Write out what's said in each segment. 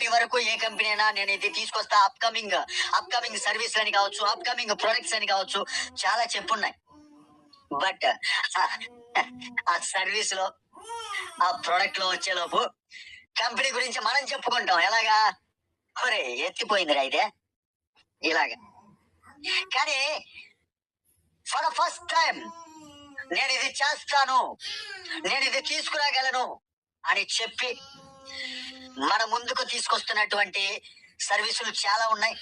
ఇప్పటి వరకు ఏ కంపెనీ అయినా నేను ఇది తీసుకొస్తా, అప్కమింగ్ సర్వీస్ అని కావచ్చు, అప్కమింగ్ ప్రొడక్ట్స్ అని కావచ్చు, చాలా చెప్పున్నాయి. బట్ ఆ సర్వీస్ లో, ఆ ప్రొడక్ట్ లో వచ్చేలోపు కంపెనీ గురించి మనం చెప్పుకుంటాం. ఎలాగా? ఒరే ఎత్తిపోయిందిరా ఇదే, ఇలాగా. కానీ ఫర్ ద ఫస్ట్ టైం నేను ఇది చేస్తాను, నేను ఇది తీసుకురాగలను అని చెప్పి మన ముందుకు తీసుకొస్తున్నటువంటి సర్వీసులు చాలా ఉన్నాయి,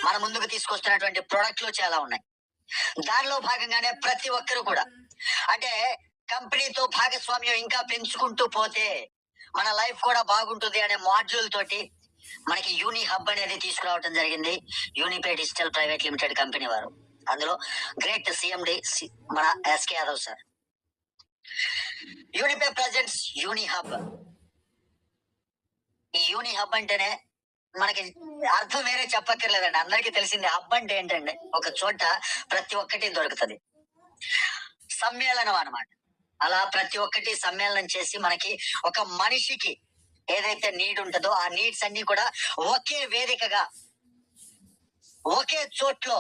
మన ముందుకు తీసుకొస్తున్నటువంటి ప్రొడక్ట్లు చాలా ఉన్నాయి. దానిలో భాగంగానే ప్రతి ఒక్కరు కూడా, అంటే కంపెనీతో భాగస్వామ్యం ఇంకా పెంచుకుంటూ పోతే మన లైఫ్ కూడా బాగుంటుంది అనే మాడ్యూల్ తోటి మనకి యూని హబ్ అనేది తీసుకురావడం జరిగింది, యూనిపే డిజిటల్ ప్రైవేట్ లిమిటెడ్ కంపెనీ వారు. అందులో గ్రేట్ సిఎండి మన ఎస్కే యాదవ్ సార్. యూనిపే ప్రజెంట్స్ యూని హబ్. ఈ యూని హబ్ అంటేనే మనకి అర్థం వేరే చెప్పక్కర్లేదండి, అందరికీ తెలిసింది. హబ్ అంటే ఏంటండి? ఒక చోట ప్రతి ఒక్కటి దొరుకుతుంది, సమ్మేళనం అన్నమాట. అలా ప్రతి ఒక్కటి సమ్మేళనం చేసి మనకి ఒక మనిషికి ఏదైతే నీడ్ ఉంటుందో ఆ నీడ్స్ అన్ని కూడా ఒకే వేదికగా, ఒకే చోట్లో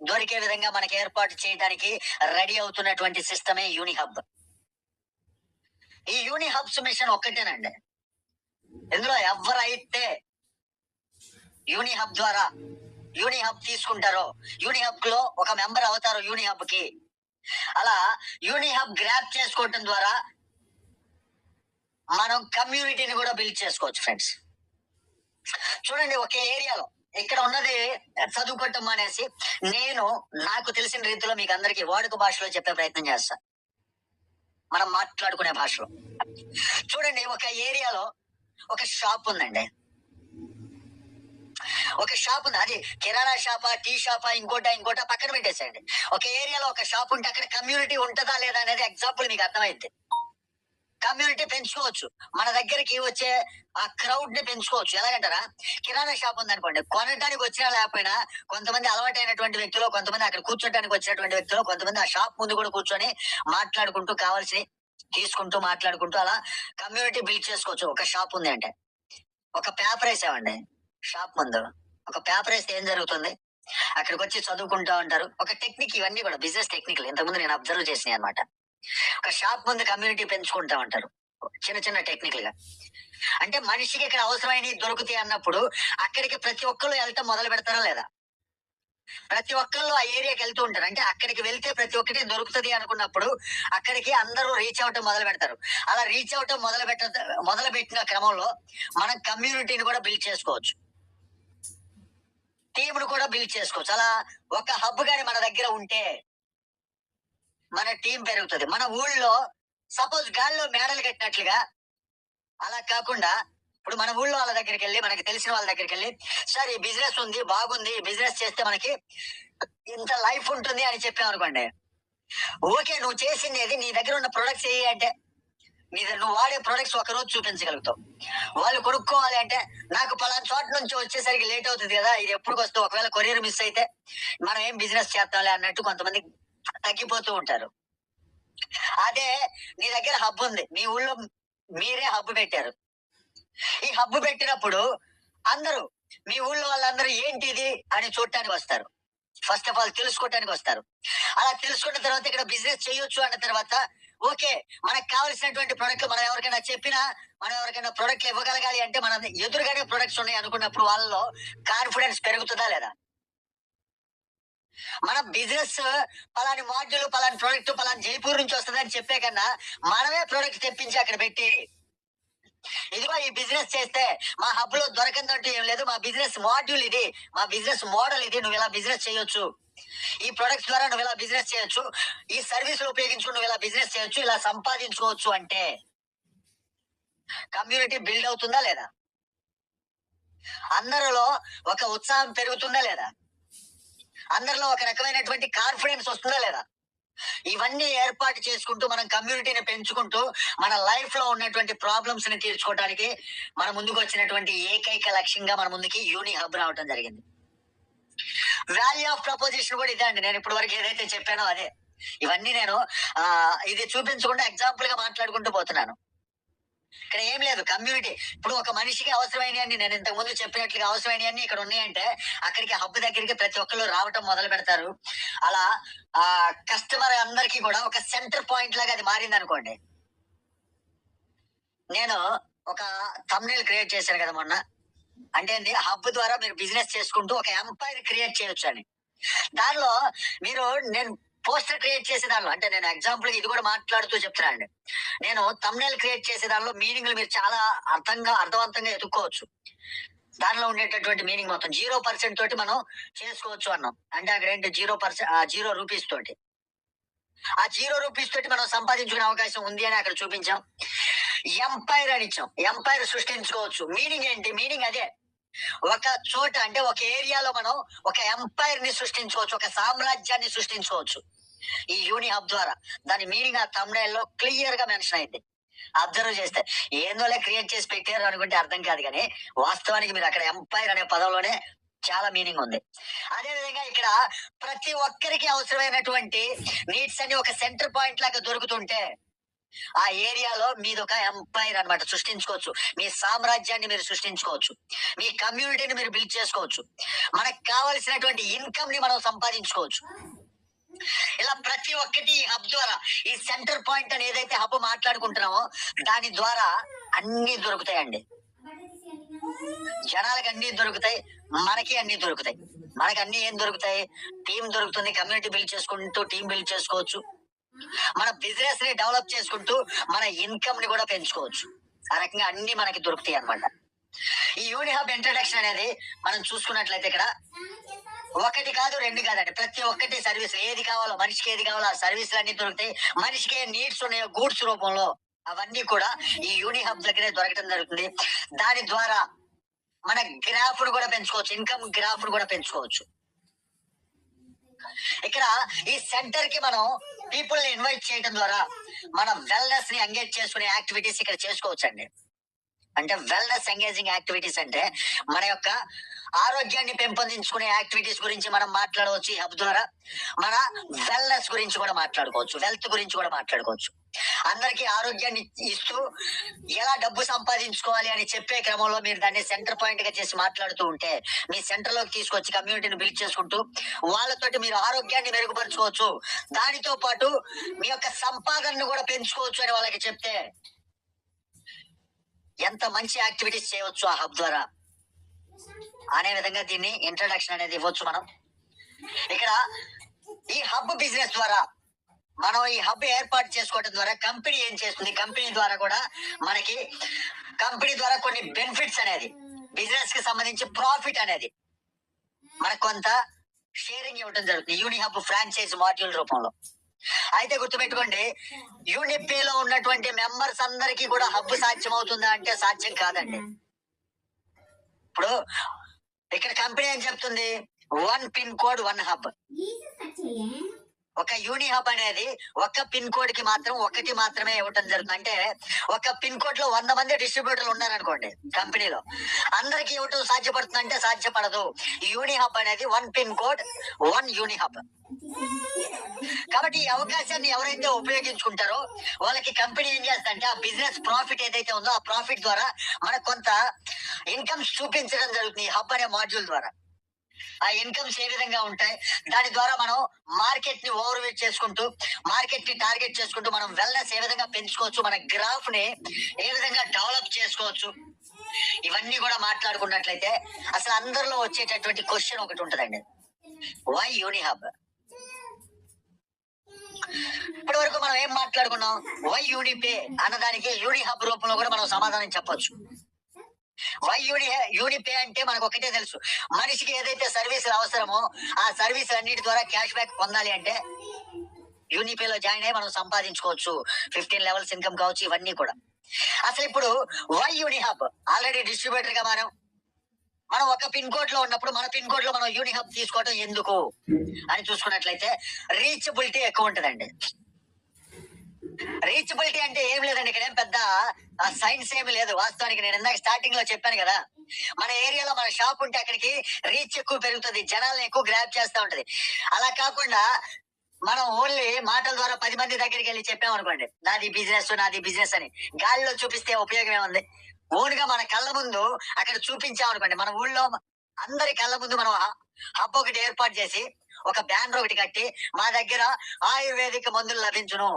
దొరికే విధంగా మనకి ఏర్పాటు చేయడానికి రెడీ అవుతున్నటువంటి సిస్టమే యూని హబ్. ఈ యూని హబ్స్ మిషన్ ఒక్కటేనండి. ఇందులో ఎవరైతే యూని హబ్ ద్వారా యూని హబ్ తీసుకుంటారో, యూని హబ్ లో ఒక మెంబర్ అవుతారో యూని హబ్ కి, అలా యూని హబ్ గ్రాప్ చేసుకోవటం ద్వారా మనం కమ్యూనిటీని కూడా బిల్డ్ చేసుకోవచ్చు ఫ్రెండ్స్. చూడండి, ఒకే ఏరియాలో ఇక్కడ ఉన్నది చదువుకోవటం అనేసి నేను నాకు తెలిసిన రీతిలో మీకు అందరికి వాడుక భాషలో చెప్పే ప్రయత్నం చేస్తా, మనం మాట్లాడుకునే భాషలో. చూడండి, ఒక ఏరియాలో ఒక షాప్ ఉందండి, ఒక షాప్ ఉంది. అది కిరాణా షాపా, టీ షాపా, ఇంకోటా పక్కన పెట్టేసేయండి. ఒక ఏరియాలో ఒక షాప్ ఉంటే అక్కడ కమ్యూనిటీ ఉంటుందా లేదా అనేది ఎగ్జాంపుల్ మీకు అర్థమైంది. కమ్యూనిటీ పెంచుకోవచ్చు, మన దగ్గరికి వచ్చే ఆ క్రౌడ్ ని పెంచుకోవచ్చు. ఎలాగంటారా? కిరాణా షాప్ ఉందనుకోండి, కొనడానికి వచ్చినా లేకపోయినా కొంతమంది అలవాటైనటువంటి వ్యక్తులు, కొంతమంది అక్కడ కూర్చోడానికి వచ్చినటువంటి వ్యక్తులు, కొంతమంది ఆ షాప్ ముందు కూడా కూర్చొని మాట్లాడుకుంటూ కావాల్సి తీసుకుంటూ మాట్లాడుకుంటూ అలా కమ్యూనిటీ బిల్డ్ చేసుకోవచ్చు. ఒక షాప్ ఉంది అంటే, ఒక పేపర్ వేసామండి షాప్ ముందు, ఒక పేపర్ వేస్తే ఏం జరుగుతుంది? అక్కడికి వచ్చి చదువుకుంటా ఉంటారు. ఒక టెక్నిక్, ఇవన్నీ కూడా బిజినెస్ టెక్నిక్లు ఇంతకుముందు నేను అబ్జర్వ్ చేసినాయి అనమాట. ఒక షాప్ ముందు కమ్యూనిటీ పెంచుకుంటా ఉంటారు చిన్న చిన్న టెక్నిక్లు గా. అంటే మనిషికి ఇక్కడ అవసరమైనవి దొరుకుతాయి అన్నప్పుడు అక్కడికి ప్రతి ఒక్కరు వెళ్తాం మొదలు పెడతారా లేదా? ప్రతి ఒక్కళ్ళు ఆ ఏరియాకి వెళ్తూ ఉంటారు. అంటే అక్కడికి వెళ్తే ప్రతి ఒక్కటి దొరుకుతుంది అనుకున్నప్పుడు అక్కడికి అందరూ రీచ్ అవటం మొదలు పెడతారు. అలా రీచ్ అవటం మొదలు పెట్టిన క్రమంలో మనం కమ్యూనిటీని కూడా బిల్డ్ చేసుకోవచ్చు, టీంను కూడా బిల్డ్ చేసుకోవచ్చు. అలా ఒక హబ్ గాని మన దగ్గర ఉంటే మన టీం పెరుగుతుంది. మన ఊళ్ళో సపోజ్ గాల్లో మేడలు కట్టినట్లుగా అలా కాకుండా ఇప్పుడు మన ఊళ్ళో వాళ్ళ దగ్గరికి వెళ్ళి, మనకి తెలిసిన వాళ్ళ దగ్గరికి వెళ్ళి, సార్ ఈ బిజినెస్ ఉంది, బాగుంది, ఈ బిజినెస్ చేస్తే మనకి ఇంత లైఫ్ ఉంటుంది అని చెప్పాం అనుకోండి. ఓకే, నువ్వు చేసింది ఏది? నీ దగ్గర ఉన్న ప్రొడక్ట్స్ ఏ అంటే నువ్వు వాడే ప్రొడక్ట్స్ ఒక రోజు చూపించగలుగుతావు. వాళ్ళు కొనుక్కోవాలి అంటే నాకు పలానా చోట నుంచి వచ్చేసరికి లేట్ అవుతుంది కదా, ఇది ఎప్పుడు వస్తావు, ఒకవేళ కొరియర్ మిస్ అయితే మనం ఏం బిజినెస్ చేద్దాంలే అన్నట్టు కొంతమంది తగ్గిపోతూ ఉంటారు. అదే నీ దగ్గర హబ్ ఉంది, మీ ఊళ్ళో మీరే హబ్ పెట్టారు. ఈ హబ్ పెట్టినప్పుడు అందరూ, మీ ఊళ్ళో వాళ్ళందరూ ఏంటిది అని చూడటానికి వస్తారు. ఫస్ట్ ఆఫ్ ఆల్ తెలుసుకోవటానికి వస్తారు. అలా తెలుసుకున్న తర్వాత ఇక్కడ బిజినెస్ చేయొచ్చు అన్న తర్వాత ఓకే, మనకు కావాల్సినటువంటి ప్రొడక్ట్లు మనం ఎవరికైనా చెప్పినా, మనం ఎవరికైనా ప్రొడక్ట్లు ఇవ్వగలగాలి అంటే మన ఎదురుగానే ప్రొడక్ట్స్ ఉన్నాయి అనుకున్నప్పుడు వాళ్ళలో కాన్ఫిడెన్స్ పెరుగుతుందా లేదా? మన బిజినెస్ పలాని మాడ్యూల్, పలాని ప్రొడక్ట్ పలాని జైపూర్ నుంచి వస్తుంది అని చెప్పే కన్నా మనమే ప్రొడక్ట్ తెప్పించి అక్కడ పెట్టి, ఇదిగో ఈ బిజినెస్ చేస్తే మా హబ్ లో దొరకందంటూ ఏం లేదు, మా బిజినెస్ మాడ్యూల్ ఇది, మా బిజినెస్ మోడల్ ఇది, నువ్వు ఇలా బిజినెస్ చేయొచ్చు, ఈ ప్రొడక్ట్స్ ద్వారా నువ్వు ఇలా బిజినెస్ చేయొచ్చు, ఈ సర్వీసులు ఉపయోగించుకుని నువ్వు ఇలా బిజినెస్ చేయొచ్చు, ఇలా సంపాదించుకోవచ్చు అంటే కమ్యూనిటీ బిల్డ్ అవుతుందా లేదా? అందరిలో ఒక ఉత్సాహం పెరుగుతుందా లేదా? అందరిలో ఒక రకమైనటువంటి కాన్ఫిడెన్స్ వస్తుందా లేదా? ఇవన్నీ ఏర్పాటు చేసుకుంటూ మనం కమ్యూనిటీని పెంచుకుంటూ మన లైఫ్ లో ఉన్నటువంటి ప్రాబ్లమ్స్ ని తీర్చుకోవడానికి మన ముందుకు వచ్చినటువంటి ఏకైక లక్ష్యంగా మన ముందుకి యూని హబ్ రావడం జరిగింది. వాల్యూ ఆఫ్ ప్రపోజిషన్ కూడా ఇదే అండి. నేను ఇప్పటి వరకు ఏదైతే చెప్పానో అదే. ఇవన్నీ నేను ఇది చూపించకుండా ఎగ్జాంపుల్ గా మాట్లాడుకుంటూ పోతున్నాను. ఇక్కడ ఏం లేదు కమ్యూనిటీ. ఇప్పుడు ఒక మనిషికి అవసరమైనవన్నీ నేను ఇంతకు ముందు చెప్పినట్లుగా అవసరమైనవన్నీ ఇక్కడ ఉన్నాయంటే అక్కడికి హబ్ దగ్గరికి ప్రతి ఒక్కళ్ళు రావటం మొదలు పెడతారు. అలా ఆ కస్టమర్ అందరికీ కూడా ఒక సెంటర్ పాయింట్ లాగా అది మారింది అనుకోండి. నేను ఒక థంబ్‌నెయిల్ క్రియేట్ చేశాను కదా మొన్న. అంటే ఏంది హబ్ ద్వారా మీరు బిజినెస్ చేసుకుంటూ ఒక ఎంపైర్ క్రియేట్ చేయొచ్చు అని. దానిలో మీరు నేను పోస్టర్ క్రియేట్ చేసే దానిలో అంటే నేను ఎగ్జాంపుల్ ఇది కూడా మాట్లాడుతూ చెప్తున్నా అండి. నేను థంబ్‌నెయిల్ క్రియేట్ చేసే దానిలో మీనింగ్లు మీరు చాలా అర్థవంతంగా ఎతుక్కోవచ్చు. దానిలో ఉండేటటువంటి మీనింగ్ మొత్తం 0% తోటి మనం చేసుకోవచ్చు అన్నాం. అంటే అక్కడ ఏంటి 0 రూపీస్ తోటి. ఆ 0 రూపీస్ తోటి మనం సంపాదించుకునే అవకాశం ఉంది అని అక్కడ చూపించాం. ఎంపైర్ అని ఇచ్చాం. ఎంపైర్ సృష్టించుకోవచ్చు. మీనింగ్ ఏంటి? మీనింగ్ అదే. ఒక చోట అంటే ఒక ఏరియాలో మనం ఒక ఎంపైర్ ని సృష్టించుకోవచ్చు. ఒక సామ్రాజ్యాన్ని సృష్టించుకోవచ్చు. ఈ యూని హబ్ ద్వారా. దాని మీనింగ్ ఆ థంబ్‌నెయిల్ లో క్లియర్ గా మెన్షన్ అయింది. అబ్జర్వ్ చేస్తే ఏందోలే క్రియేట్ చేసి పెట్టారు అనుకుంటే అర్థం కాదు కానీ వాస్తవానికి మీరు అక్కడ ఎంపైర్ అనే పదంలోనే చాలా మీనింగ్ ఉంది. అదే విధంగా ఇక్కడ ప్రతి ఒక్కరికి అవసరమైనటువంటి నీడ్స్ అని ఒక సెంటర్ పాయింట్ లాగా దొరుకుతుంటే ఆ ఏరియాలో మీది ఒక ఎంపైర్ అన్నమాట సృష్టించుకోవచ్చు. మీ సామ్రాజ్యాన్ని మీరు సృష్టించుకోవచ్చు. మీ కమ్యూనిటీని మీరు బిల్డ్ చేసుకోవచ్చు. మనకు కావలసినటువంటి ఇన్కమ్ ని మనం సంపాదించుకోవచ్చు. ఇలా ప్రతి ఒక్కటి ఈ హబ్ ద్వారా ఈ సెంటర్ పాయింట్ అని ఏదైతే హబ్ మాట్లాడుకుంటున్నామో దాని ద్వారా అన్ని దొరుకుతాయండి. జనాలకి అన్ని దొరుకుతాయి. మనకి అన్ని దొరుకుతాయి. మనకి అన్ని ఏం దొరుకుతాయి? టీం దొరుకుతుంది. కమ్యూనిటీ బిల్డ్ చేసుకుంటూ టీం బిల్డ్ చేసుకోవచ్చు. మన బిజినెస్ ని డెవలప్ చేసుకుంటూ మన ఇన్కమ్ ని కూడా పెంచుకోవచ్చు. ఆ రకంగా అన్ని మనకి దొరుకుతాయి అన్నమాట. ఈ యూని హబ్ ఇంట్రడక్షన్ అనేది మనం చూసుకున్నట్లయితే ఇక్కడ ఒకటి కాదు రెండు కాదండి. ప్రతి ఒక్కటి సర్వీస్ ఏది కావాలో మనిషికి ఏది కావాలో ఆ సర్వీసులు అన్ని దొరుకుతాయి. మనిషికి ఏ నీడ్స్ ఉన్నాయో గూడ్స్ రూపంలో అవన్నీ కూడా ఈ యూని హబ్ దగ్గరే దొరకడం జరుగుతుంది. దాని ద్వారా మన గ్రాఫ్ కూడా పెంచుకోవచ్చు. ఇన్కమ్ గ్రాఫ్ కూడా పెంచుకోవచ్చు. ఇక్కడ ఈ సెంటర్ కి మనం పీపుల్ ని ఇన్వైట్ చేయడం ద్వారా మన వెల్నెస్ ని ఎంగేజ్ చేసుకునే యాక్టివిటీస్ ఇక్కడ చేసుకోవచ్చు అండి. అంటే వెల్నెస్ ఎంగేజింగ్ యాక్టివిటీస్ అంటే మన యొక్క ఆరోగ్యాన్ని పెంపొందించుకునే యాక్టివిటీస్ గురించి మనం మాట్లాడవచ్చు. ఈ హబ్ ద్వారా మన వెల్నెస్ గురించి కూడా మాట్లాడుకోవచ్చు. వెల్త్ గురించి కూడా మాట్లాడుకోవచ్చు. అందరికీ ఆరోగ్యాన్ని ఇస్తూ ఎలా డబ్బు సంపాదించుకోవాలి అని చెప్పే క్రమంలో మీరు దాన్ని సెంటర్ పాయింట్ గా చేసి మాట్లాడుతూ ఉంటే మీ సెంటర్ లోకి తీసుకొచ్చి కమ్యూనిటీని బిల్డ్ చేసుకుంటూ వాళ్ళతోటి మీరు ఆరోగ్యాన్ని మెరుగుపరుచుకోవచ్చు. దానితో పాటు మీ యొక్క సంపాదనను కూడా పెంచుకోవచ్చు అని వాళ్ళకి చెప్తే ఎంత మంచి యాక్టివిటీస్ చేయవచ్చు ఆ హబ్ ద్వారా అనే విధంగా దీన్ని ఇంట్రడక్షన్ అనేది ఇవ్వచ్చు మనం. ఇక్కడ ఈ హబ్ బిజినెస్ ద్వారా మనం ఈ హబ్ ఏర్పాటు చేసుకోవడం ద్వారా కంపెనీ ఏం చేస్తుంది? కంపెనీ ద్వారా కూడా మనకి కంపెనీ ద్వారా కొన్ని బెనిఫిట్స్ అనేది బిజినెస్ కి సంబంధించి ప్రాఫిట్ అనేది మనకు కొంత షేరింగ్ ఇవ్వడం జరుగుతుంది యూని హబ్ ఫ్రాంచైజ్ మాడ్యూల్ రూపంలో. అయితే గుర్తుపెట్టుకోండి, యూనిపేలో ఉన్నటువంటి మెంబర్స్ అందరికీ కూడా హబ్ సాధ్యం అవుతుందా అంటే సాధ్యం కాదండి. ఇప్పుడు ఇక్కడ కంపెనీ ఏం చెప్తుంది? 1 పిన్ కోడ్ 1 హబ్. ఒక యూని హబ్ అనేది ఒక పిన్ కోడ్ కి ఒకటి మాత్రమే ఇవ్వటం జరుగుతుంది. అంటే ఒక పిన్ కోడ్ లో 100 మంది డిస్ట్రిబ్యూటర్లు ఉన్నారనుకోండి కంపెనీలో, అందరికి ఇవ్వటం సాధ్యపడుతుంది అంటే సాధ్యపడదు. యూని హబ్ అనేది 1 పిన్ కోడ్ 1 యూని హబ్. కాబట్టి ఈ అవకాశాన్ని ఎవరైతే ఉపయోగించుకుంటారో వాళ్ళకి కంపెనీ ఏం చేస్తుందంటే ఆ బిజినెస్ ప్రాఫిట్ ఏదైతే ఉందో ఆ ప్రాఫిట్ ద్వారా మనకు కొంత ఇన్కమ్స్ చూపించడం జరుగుతుంది ఈ హబ్ అనే మాడ్యూల్ ద్వారా. ఆ ఇన్కమ్స్ ఏ విధంగా ఉంటాయి? దాని ద్వారా మనం మార్కెట్ ని ఓవర్వేట్ చేసుకుంటూ మార్కెట్ ని టార్గెట్ చేసుకుంటూ మనం వెల్నెస్ ఏ విధంగా పెంచుకోవచ్చు, మన గ్రాఫ్ ని ఏ విధంగా డెవలప్ చేసుకోవచ్చు, ఇవన్నీ కూడా మాట్లాడుకున్నట్లయితే అసలు అందరిలో వచ్చేటటువంటి క్వశ్చన్ ఒకటి ఉంటదండి, వై యూని హబ్? ఇప్పటి వరకు మనం ఏం మాట్లాడుకున్నాం? వై యూనిపే అన్నదానికి యూని హబ్ రూపంలో కూడా మనం సమాధానం చెప్పొచ్చు. వై యూనిపే అంటే మనకు ఒకటే తెలుసు, మనిషికి ఏదైతే సర్వీసులు అవసరమో ఆ సర్వీసులు అన్నిటి ద్వారా క్యాష్ బ్యాక్ పొందాలి అంటే యూనిపేలో జాయిన్ అయ్యి మనం సంపాదించుకోవచ్చు. 15 లెవెల్స్ ఇన్కమ్ కావచ్చు, ఇవన్నీ కూడా. అసలు ఇప్పుడు why uni hub? Already distributor గా మనం ఒక పిన్ కోడ్ లో ఉన్నప్పుడు మన పిన్ కోడ్ లో మనం యూని హబ్ తీసుకోవడం ఎందుకు అని చూసుకున్నట్లయితే రీచబిలిటీ ఎక్కువ ఉంటదండి. రీచబిలిటీ అంటే ఏం లేదండి, ఇక్కడ ఏం పెద్ద సైన్స్ ఏమి లేదు. వాస్తవానికి నేను ఇందాక స్టార్టింగ్ లో చెప్పాను కదా, మన ఏరియాలో మన షాప్ ఉంటే అక్కడికి రీచ్ ఎక్కువ పెరుగుతుంది, జనాలను ఎక్కువ గ్రాప్ చేస్తూ ఉంటది. అలా కాకుండా మనం ఓన్లీ మాటల ద్వారా 10 మంది దగ్గరికి వెళ్ళి చెప్పామనుకోండి, నాది బిజినెస్ అని. గాలిలో చూపిస్తే ఉపయోగం ఏముంది? ఓన్ గా మన కళ్ళ ముందు అక్కడ చూపించామనుకోండి, మన ఊళ్ళో అందరి కళ్ళ ముందు మనం హబ్ ఒకటి ఏర్పాటు చేసి, ఒక బ్యానర్ ఒకటి కట్టి, మా దగ్గర ఆయుర్వేదిక్ మందులు లభించును,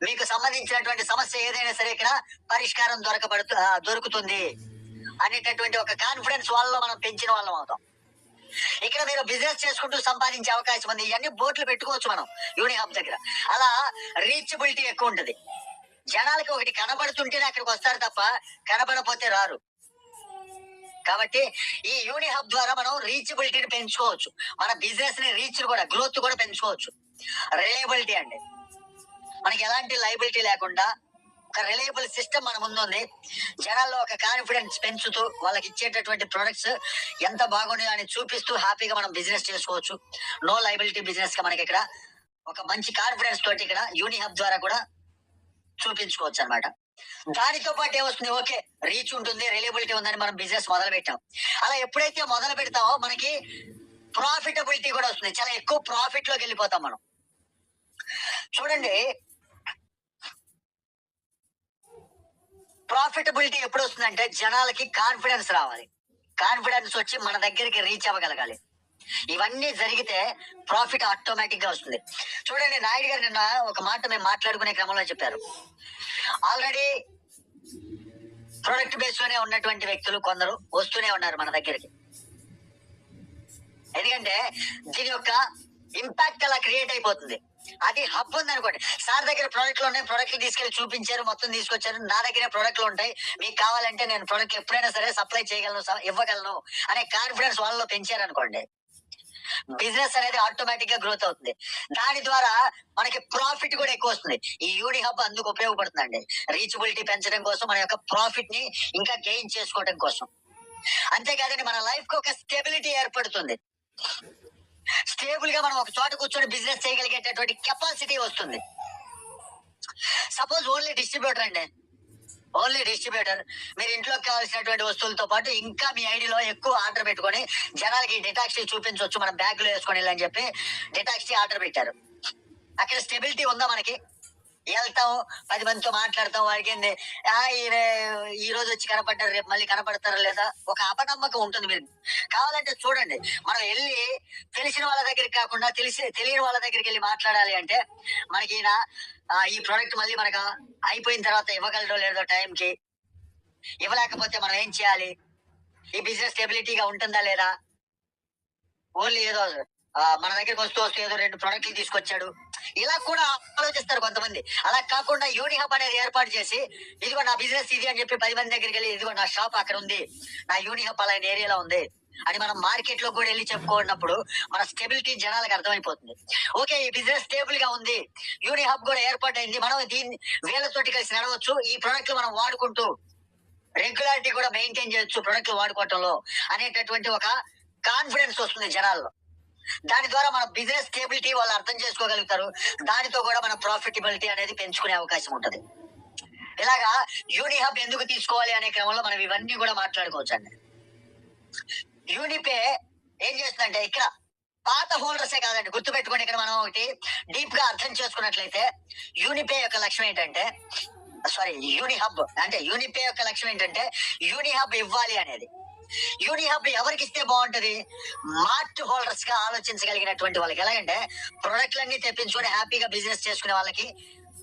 మీకు సంబంధించినటువంటి సమస్య ఏదైనా సరే ఇక్కడ పరిష్కారం దొరుకుతుంది అనేటటువంటి ఒక కాన్ఫిడెన్స్ వాళ్ళలో మనం పెంచిన వాళ్ళం అవుతాం. ఇక్కడ మీరు బిజినెస్ చేసుకుంటూ సంపాదించే అవకాశం ఉంది. ఇవన్నీ బోర్డులు పెట్టుకోవచ్చు మనం యూనిహబ్ దగ్గర. అలా రీచబిలిటీ ఎక్కువ ఉంటుంది. జనాలకి ఒకటి కనబడుతుంటేనే అక్కడికి వస్తారు తప్ప కనబడపోతే రారు. కాబట్టి ఈ యూనిహబ్ ద్వారా మనం రీచబిలిటీని పెంచుకోవచ్చు, మన బిజినెస్ ని రీచ్ కూడా, గ్రోత్ కూడా పెంచుకోవచ్చు. రిలయబిలిటీ అండి, మనకి ఎలాంటి లయబిలిటీ లేకుండా ఒక రిలయబుల్ సిస్టమ్ మన ముందు ఉంది. జనాల్లో ఒక కాన్ఫిడెన్స్ పెంచుతూ వాళ్ళకి ఇచ్చేటటువంటి ప్రొడక్ట్స్ ఎంత బాగున్నాయో అని చూపిస్తూ హ్యాపీగా మనం బిజినెస్ చేసుకోవచ్చు. నో లయబిలిటీ బిజినెస్ గా మనకి ఇక్కడ ఒక మంచి కాన్ఫిడెన్స్ తోటి ఇక్కడ యూనిహబ్ ద్వారా కూడా చూపించుకోవచ్చు అనమాట. దానితో పాటు ఏమొస్తుంది, ఓకే రీచ్ ఉంటుంది, రిలయబిలిటీ ఉందని మనం బిజినెస్ మొదలు పెట్టాం. అలా ఎప్పుడైతే మొదలు పెడతామో మనకి ప్రాఫిటబిలిటీ కూడా వస్తుంది. చాలా ఎక్కువ ప్రాఫిట్ లోకి వెళ్ళిపోతాం మనం. చూడండి, ప్రాఫిటబిలిటీ ఎప్పుడు వస్తుందంటే జనాలకి కాన్ఫిడెన్స్ రావాలి. కాన్ఫిడెన్స్ వచ్చి మన దగ్గరికి రీచ్ అవ్వగలగాలి. ఇవన్నీ జరిగితే ప్రాఫిట్ ఆటోమేటిక్ గా వస్తుంది. చూడండి, నాయుడు గారు నిన్న ఒక మాట మేము మాట్లాడుకునే క్రమంలో చెప్పారు, ఆల్రెడీ ప్రొడక్ట్ బేస్ లోనే ఉన్నటువంటి వ్యక్తులు కొందరు వస్తూనే ఉన్నారు మన దగ్గరికి. ఎందుకంటే దీని యొక్క ఇంపాక్ట్ అలా క్రియేట్ అయిపోతుంది. అది హబ్ ఉంది అనుకోండి, సార్ దగ్గర ప్రోడక్ట్లు ఉన్నాయి, ప్రోడక్ట్లు తీసుకెళ్లి చూపించారు, మొత్తం తీసుకొచ్చారు, నా దగ్గర ప్రోడక్ట్లు ఉంటాయి, మీకు కావాలంటే నేను ప్రోడక్ట్ ఎప్పుడైనా సరే సప్లై చేయగలను, ఇవ్వగలను అనే కాన్ఫిడెన్స్ వాళ్ళలో పెంచారనుకోండి, బిజినెస్ అనేది ఆటోమేటిక్ గా గ్రోత్ అవుతుంది. దాని ద్వారా మనకి ప్రాఫిట్ కూడా ఎక్కువ వస్తుంది. ఈ యూనిహబ్ అందుకు ఉపయోగపడుతుందండి, రీచబిలిటీ పెంచడం కోసం, మన యొక్క ప్రాఫిట్ ని ఇంకా గెయిన్ చేసుకోవడం కోసం. అంతేకాదండి, మన లైఫ్ కి ఒక స్టెబిలిటీ ఏర్పడుతుంది. స్టేబుల్ గా మనం ఒక చోట కూర్చొని బిజినెస్ చేయగలిగేటటువంటి కెపాసిటీ వస్తుంది. సపోజ్ ఓన్లీ డిస్ట్రిబ్యూటర్ అండి, ఓన్లీ డిస్ట్రిబ్యూటర్, మీరు ఇంట్లోకి కావాల్సినటువంటి వస్తువులతో పాటు ఇంకా మీ ఐడిలో ఎక్కువ ఆర్డర్ పెట్టుకొని జనాలకి డిటాక్సీ చూపించవచ్చు, మనం బ్యాగ్ లో వేసుకొని వెళ్ళని చెప్పి డిటాక్సీ ఆర్డర్ పెట్టారు. అక్కడ స్టెబిలిటీ ఉందా? మనకి వెళ్తాం, 10 మందితో మాట్లాడతాం, వాడికి ఏంది ఈ రోజు వచ్చి కనపడ్డారు, రేపు మళ్ళీ కనపడతారా లేదా, ఒక అపనమ్మకం ఉంటుంది. మీరు కావాలంటే చూడండి, మనం వెళ్ళి తెలిసిన వాళ్ళ దగ్గరికి కాకుండా తెలియని వాళ్ళ దగ్గరికి వెళ్ళి మాట్లాడాలి అంటే, మనకి ఈయన ఈ ప్రోడక్ట్ మళ్ళీ మనకు అయిపోయిన తర్వాత ఇవ్వగలడో లేదో, టైంకి ఇవ్వలేకపోతే మనం ఏం చేయాలి, ఈ బిజినెస్ స్టెబిలిటీగా ఉంటుందా లేదా. ఓన్లీ ఏదో మన దగ్గరికి వస్తూ ఏదో 2 ప్రోడక్ట్లు తీసుకొచ్చాడు, ఇలా కూడా ఆలోచిస్తారు కొంతమంది. అలా కాకుండా యూనిహబ్ అనేది ఏర్పాటు చేసి, ఇదిగో నా బిజినెస్ ఇది అని చెప్పి 10 మంది దగ్గరికి వెళ్ళి, ఇదిగో నా షాప్ అక్కడ ఉంది, నా యూనిహబ్ అలా ఏరియాలో ఉంది అని మనం మార్కెట్ లో కూడా వెళ్ళి చెప్పుకున్నప్పుడు మన స్టెబిలిటీ జనాలకు అర్థమైపోతుంది. ఓకే, ఈ బిజినెస్ స్టేబుల్ గా ఉంది, యూనిహబ్ కూడా ఏర్పాటు అయింది, మనం దీన్ని వేలతోటి కలిసి నడవచ్చు, ఈ ప్రోడక్ట్లు మనం వాడుకుంటూ రెగ్యులారిటీ కూడా మెయింటైన్ చేయొచ్చు ప్రొడక్ట్లు వాడుకోవటంలో అనేటటువంటి ఒక కాన్ఫిడెన్స్ వస్తుంది జనాల్లో. దాని ద్వారా మన బిజినెస్ స్టేబిలిటీ వాళ్ళు అర్థం చేసుకోగలుగుతారు. దానితో కూడా మన ప్రాఫిటబిలిటీ అనేది పెంచుకునే అవకాశం ఉంటుంది. ఇలాగా యూనిహబ్ ఎందుకు తీసుకోవాలి అనే క్రమంలో మనం ఇవన్నీ కూడా మాట్లాడుకోవచ్చు అండి. యూనిపే ఏం చేస్తుందంటే, ఇక్కడ పాత హోల్డర్సే కాదండి, గుర్తుపెట్టుకోండి, ఇక్కడ మనం ఒకటి డీప్ గా అర్థం చేసుకున్నట్లయితే, యూనిపే యొక్క లక్ష్యం ఏంటంటే, యూనిహబ్ అంటే యూనిపే యొక్క లక్ష్యం ఏంటంటే, యూనిహబ్ ఇవ్వాలి అనేది. యూనిహబ్ ఎవరికి ఇస్తే బాగుంటది? మార్ట్ హోల్డర్స్ గా ఆలోచించగలిగినటువంటి వాళ్ళకి. ఎలాగంటే ప్రొడక్ట్లన్నీ తెప్పించుకొని హ్యాపీగా బిజినెస్ చేసుకునే వాళ్ళకి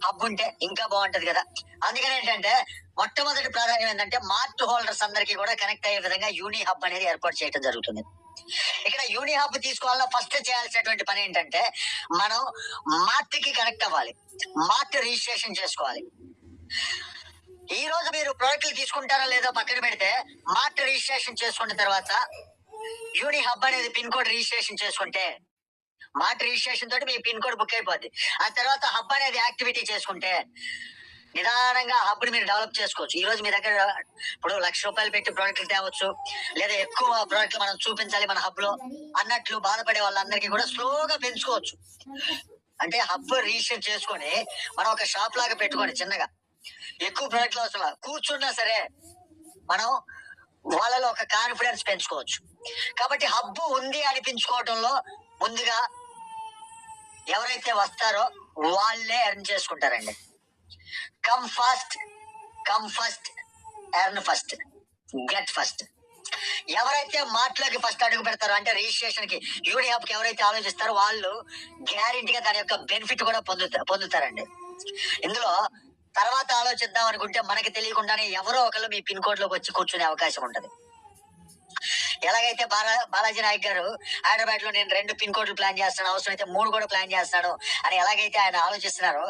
హబ్ ఉంటే ఇంకా బాగుంటది కదా. అందుకని ఏంటంటే మొట్టమొదటి ప్రాధాన్యం ఏంటంటే మార్ట్ హోల్డర్స్ అందరికీ కూడా కనెక్ట్ అయ్యే విధంగా యూనిహబ్ అనేది ఏర్పాటు చేయడం జరుగుతుంది. ఇక్కడ యూనిహబ్ తీసుకోవాలన్నా ఫస్ట్ చేయాల్సినటువంటి పని ఏంటంటే, మనం మార్ట్ కి కనెక్ట్ అవ్వాలి, మార్ట్ రిజిస్ట్రేషన్ చేసుకోవాలి. ఈ రోజు మీరు ప్రోడక్ట్లు తీసుకుంటారా లేదో పక్కన పెడితే, మార్ట్ రిజిస్ట్రేషన్ చేసుకున్న తర్వాత యూనిహబ్ అనేది పిన్ కోడ్ రిజిస్ట్రేషన్ చేసుకుంటే, మార్ట్ రిజిస్ట్రేషన్ తోటి మీ పిన్ కోడ్ బుక్ అయిపోద్ది. ఆ తర్వాత హబ్ అనేది యాక్టివిటీ చేసుకుంటే నిదానంగా హబ్ ని మీరు డెవలప్ చేసుకోవచ్చు. ఈ రోజు మీ దగ్గర ఇప్పుడు ₹1,00,000 పెట్టి ప్రోడక్ట్లు తేవచ్చు, లేదా ఎక్కువ ప్రోడక్ట్లు మనం చూపించాలి మన హబ్ లో అన్నట్లు బాధపడే వాళ్ళందరికీ కూడా స్లోగా పెంచుకోవచ్చు. అంటే హబ్ రిజిస్టర్ చేసుకొని మనం ఒక షాప్ లాగా పెట్టుకోండి, చిన్నగా ఎక్కువ ప్రోడక్ట్లు అవసరం, కూర్చున్నా సరే మనం వాళ్ళలో ఒక కాన్ఫిడెన్స్ పెంచుకోవచ్చు. కాబట్టి హబ్ ఉంది అనిపించుకోవటంలో ముందుగా ఎవరైతే వస్తారో వాళ్ళే ఎర్న్ చేసుకుంటారండి. Come fast, earn first, get first. ఎవరైతే మాటలోకి ఫస్ట్ అడుగు పెడతారో అంటే రిజిస్ట్రేషన్ కి యూని హబ్ కి ఎవరైతే ఆలోచిస్తారో వాళ్ళు గ్యారెంటీగా దాని యొక్క బెనిఫిట్ కూడా పొందుతారండి. ఇందులో తర్వాత ఆలోచిద్దాం అనుకుంటే మనకి తెలియకుండానే ఎవరో ఒకరు మీ పిన్ కోడ్ లోకి వచ్చి కూర్చునే అవకాశం ఉంటది. ఎలాగైతే బాలాజీ నాయక్ గారు హైదరాబాద్ లో నేను 2 పిన్ కోడ్లు ప్లాన్ చేస్తాను, అవసరం అయితే 3 కూడా ప్లాన్ చేస్తాను అని ఎలాగైతే ఆయన ఆలోచిస్తున్నారో,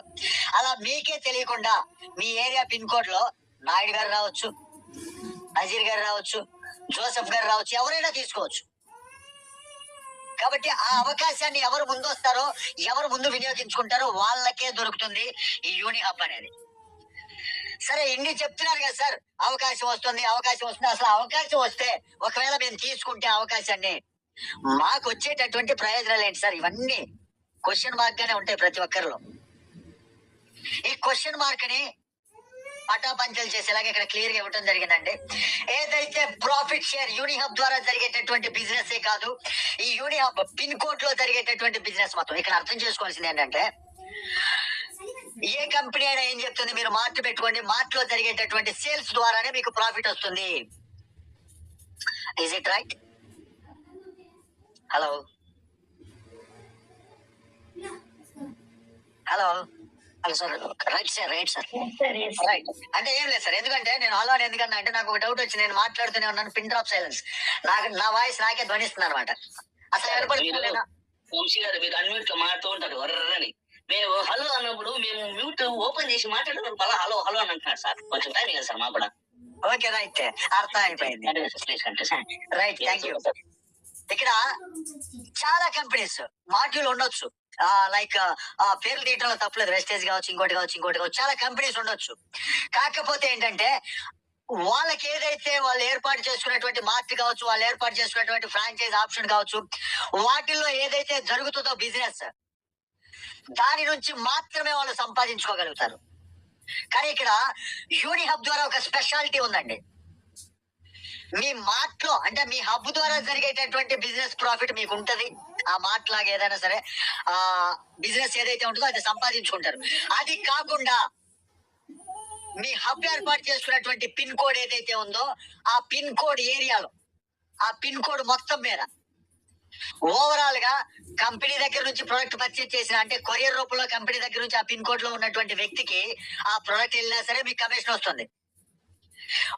అలా మీకే తెలియకుండా మీ ఏరియా పిన్ కోడ్ లో నాయుడు గారు రావచ్చు, నజీర్ గారు రావచ్చు, జోసెఫ్ గారు రావచ్చు, ఎవరైనా తీసుకోవచ్చు. కాబట్టి ఆ అవకాశాన్ని ఎవరు ముందు వస్తారో, ఎవరు ముందు వినియోగించుకుంటారో వాళ్ళకే దొరుకుతుంది ఈ యూని హబ్ అనేది. సరే ఇన్ని చెప్తున్నారు కదా సార్, అవకాశం వస్తుంది. అసలు అవకాశం వస్తే ఒకవేళ మేము తీసుకుంటే అవకాశాన్ని మాకు వచ్చేటటువంటి ప్రయోజనాలు ఏంటి సార్? ఇవన్నీ క్వశ్చన్ మార్క్ గానే ఉంటాయి ప్రతి ఒక్కరిలో. ఈ క్వశ్చన్ మార్క్ ని పటాపంచలు చేసేలాగా ఇక్కడ క్లియర్ గా ఇవ్వడం జరిగిందండి. ఏదైతే ప్రాఫిట్ షేర్ యూని హబ్ ద్వారా జరిగేటటువంటి బిజినెస్ ఏ కాదు, ఈ యూని హబ్ పిన్ కోడ్ లో జరిగేటటువంటి బిజినెస్ మొత్తం ఇక్కడ అర్థం చేసుకోవాల్సింది ఏంటంటే, ఏ కంపెనీ అయినా ఏం చెప్తుంది, మీరు మార్ట్ పెట్టుకోండి, మార్ట్ లో జరిగేటటువంటి సేల్స్ ద్వారానే మీకు ప్రాఫిట్ వస్తుంది. Is it right? Hello hello hello sir, right sir, right sir, right. అంటే ఏం లేదు సార్, ఎందుకంటే నేను హలో అని ఎందుకన్నా అంటే నాకు ఒక డౌట్ వచ్చి నేను మాట్లాడుతూనే ఉన్నాను, పిన్ డ్రాప్ సైలెన్స్, నా వాయిస్ నాకే ధ్వనిస్తుంది అనమాట. అసలు వంశీ గారు మీరు అన్మ్యూట్ లో మాట్లాడుతూ ఉంటారు వర్రని. మేము హలో అన్నప్పుడు మేము మ్యూట్ ఓపెన్ చేసి మాట్లాడుతున్నారు, మళ్ళీ హలో హలో అని అంటున్నారు సార్. కొంచెం టైం కదా సార్ మాకు కూడా. ఓకే రైట్, అర్థం అయిపోయింది. Right, thank you. ఇక్కడ చాలా కంపెనీస్ మాడ్యూల్ ఉండొచ్చు, లైక్ పేర్లు తీయటంలో తప్పలేదు, వెస్టేజ్ కావచ్చు, ఇంకోటి కావచ్చు, చాలా కంపెనీస్ ఉండొచ్చు. కాకపోతే ఏంటంటే వాళ్ళకి ఏదైతే వాళ్ళు ఏర్పాటు చేసుకున్నటువంటి మార్ట్ కావచ్చు, వాళ్ళు ఏర్పాటు చేసుకున్నటువంటి ఫ్రాంచైజ్ ఆప్షన్ కావచ్చు, వాటిల్లో ఏదైతే జరుగుతుందో బిజినెస్, దాని నుంచి మాత్రమే వాళ్ళు సంపాదించుకోగలుగుతారు. కానీ ఇక్కడ యూని హబ్ ద్వారా ఒక స్పెషాలిటీ ఉందండి. మీ మార్ట్ లో అంటే మీ హబ్ ద్వారా జరిగేటటువంటి బిజినెస్ ప్రాఫిట్ మీకు ఉంటది. ఆ మార్ట్ లాగా ఏదైనా సరే ఆ బిజినెస్ ఏదైతే ఉంటుందో అది సంపాదించుకుంటారు. అది కాకుండా మీ హబ్ ఏర్పాటు చేసుకున్నటువంటి పిన్ కోడ్ ఏదైతే ఉందో ఆ పిన్ కోడ్ ఏరియాలో, ఆ పిన్ కోడ్ మొత్తం మీద ఓవరాల్ గా కంపెనీ దగ్గర నుంచి ప్రొడక్ట్ పర్చేజ్ చేసిన అంటే కొరియర్ రూపంలో కంపెనీ దగ్గర నుంచి ఆ పిన్ కోడ్ లో ఉన్నటువంటి వ్యక్తికి ఆ ప్రొడక్ట్ వెళ్ళినా సరే మీకు కమిషన్ వస్తుంది.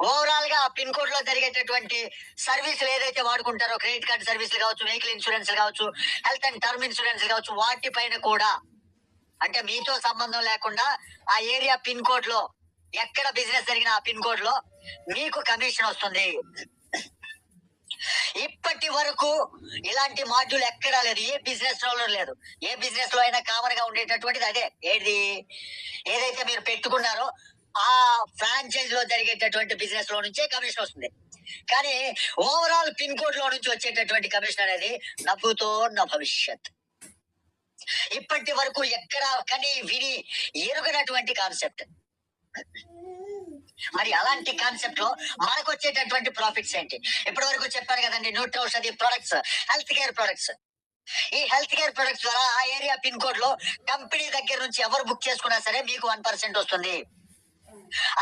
ఓవరాల్ గా ఆ పిన్ కోడ్ లో జరిగేటటువంటి సర్వీసులు ఏదైతే వాడుకుంటారో, క్రెడిట్ కార్డ్ సర్వీసులు కావచ్చు, వెహికల్ ఇన్సూరెన్స్ కావచ్చు, హెల్త్ అండ్ టర్మ్ ఇన్సూరెన్స్ కావచ్చు, వాటిపైన కూడా అంటే మీతో సంబంధం లేకుండా ఆ ఏరియా పిన్ కోడ్ లో ఎక్కడ బిజినెస్ జరిగిన ఆ పిన్ కోడ్ లో మీకు కమిషన్ వస్తుంది. ఇప్పటి వరకు ఇలాంటి మాడ్యూల్ ఎక్కడా లేదు, ఏ బిజినెస్ లో లేదు. ఏ బిజినెస్ లో అయినా కామన్ గా ఉండేటటువంటిది అదే, ఏదైతే మీరు పెట్టుకున్నారో ఆ ఫ్రాంచైజ్ లో జరిగేటటువంటి బిజినెస్ లో నుంచే కమిషన్ వస్తుంది. కానీ ఓవరాల్ పిన్ కోడ్ లో నుంచి వచ్చేటటువంటి కమిషన్ అనేది నవ్వుతో నా భవిష్యత్. ఇప్పటి వరకు ఎక్కడ కానీ విని ఎరుగనటువంటి కాన్సెప్ట్. మరి అలాంటి కాన్సెప్ట్ లో మనకు వచ్చేటటువంటి ప్రాఫిట్స్ ఏంటి? ఇప్పటి వరకు చెప్పాను కదండి, nutrition products, health care products. ఈ హెల్త్ కేర్ ప్రొడక్ట్స్ ద్వారా ఆ ఏరియా పిన్ కోడ్ లో కంపెనీ దగ్గర నుంచి ఎవరు బుక్ చేసుకున్నా సరే మీకు 1% వస్తుంది.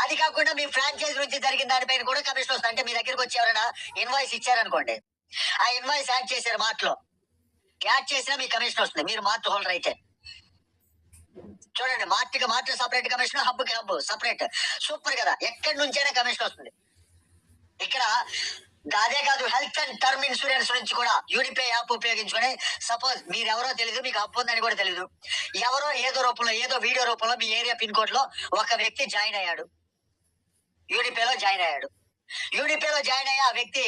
అది కాకుండా మీ ఫ్రాంచైజ్ నుంచి జరిగిన దానిపైన కూడా కమిషన్ వస్తుంది. అంటే మీ దగ్గరకు వచ్చి ఎవరైనా ఇన్వాయిస్ ఇచ్చారనుకోండి, ఆ ఇన్వాయిస్ యాడ్ చేశారు మార్ట్ లో, యాడ్ చేసినా మీకు కమిషన్ వస్తుంది. మీరు మార్ట్ హోల్డర్ అయితే చూడండి, మార్ట్ సపరేట్ కమిషన్, హబ్ కి హబ్ సపరేట్. సూపర్ కదా, ఎక్కడి నుంచైనా కమిషన్ వస్తుంది. ఇక్కడ అదే కాదు, హెల్త్ అండ్ టర్మ్ ఇన్సూరెన్స్ నుంచి కూడా యూనిపే యాప్ ఉపయోగించుకొని, సపోజ్ మీరు ఎవరో తెలియదు, మీకు హబ్ ఉందని కూడా తెలియదు, ఎవరో ఏదో రూపంలో ఏదో వీడియో రూపంలో మీ ఏరియా పిన్ కోడ్ లో ఒక వ్యక్తి జాయిన్ అయ్యాడు, యూనిపేలో జాయిన్ అయ్యాడు. యూనిపేలో జాయిన్ అయ్యి ఆ వ్యక్తి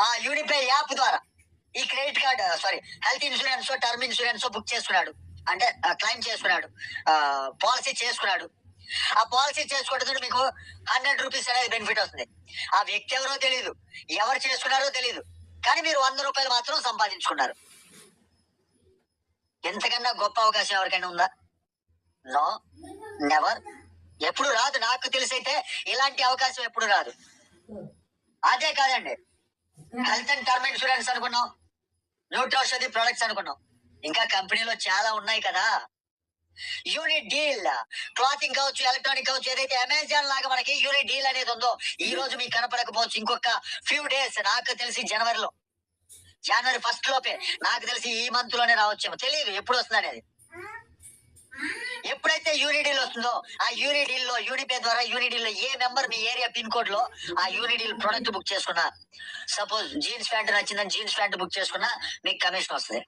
ఆ యూనిపే యాప్ ద్వారా ఈ credit card health insurance, term insurance book చేసుకున్నాడు, అంటే క్లైమ్ చేసుకున్నాడు, పాలసీ చేసుకున్నాడు. ఆ పాలసీ చేసుకోవడం మీకు 100 రూపీస్ అనేది బెనిఫిట్ వస్తుంది. ఆ వ్యక్తి ఎవరో తెలియదు, ఎవరు చేసుకున్నారో తెలియదు, కానీ మీరు 100 రూపాయలు మాత్రం సంపాదించుకున్నారు. ఎంతకన్నా గొప్ప అవకాశం ఎవరికైనా ఉందా? నో, నెవర్, ఎప్పుడు రాదు. నాకు తెలిసైతే ఇలాంటి అవకాశం ఎప్పుడు రాదు. అదే కాదండి, హెల్త్ అండ్ టర్మ్ ఇన్సూరెన్స్ అనుకున్నాం, న్యూట్రిషన్ ప్రొడక్ట్స్ అనుకున్నాం, ఇంకా కంపెనీలో చాలా ఉన్నాయి కదా. యూనిట్ డీల్, క్లాతింగ్ కావచ్చు, ఎలక్ట్రానిక్ కావచ్చు, ఏదైతే అమెజాన్ లాగా మనకి యూనిట్ డీల్ అనేది ఉందో, ఈ రోజు మీకు కనపడకపోవచ్చు, ఇంకొక ఫ్యూ డేస్, నాకు తెలిసి జనవరి 1 లోపే, నాకు తెలిసి ఈ మంత్ లోనే రావచ్చేమో, తెలియదు ఎప్పుడు వస్తుంది అనేది. ఎప్పుడైతే యూనిడీల్ వస్తుందో, ఆ యూనిడీల్ లో యూనిపే ద్వారా యూనిడీల్ లో a member me area pin code లో ఆ యూనిడీల్ ప్రొడక్ట్ బుక్ చేసుకున్నా, సపోజ్ జీన్స్ ప్యాంట్ నచ్చిందని జీన్స్ ప్యాంట్ బుక్ చేసుకున్నా మీకు కమిషన్ వస్తుంది.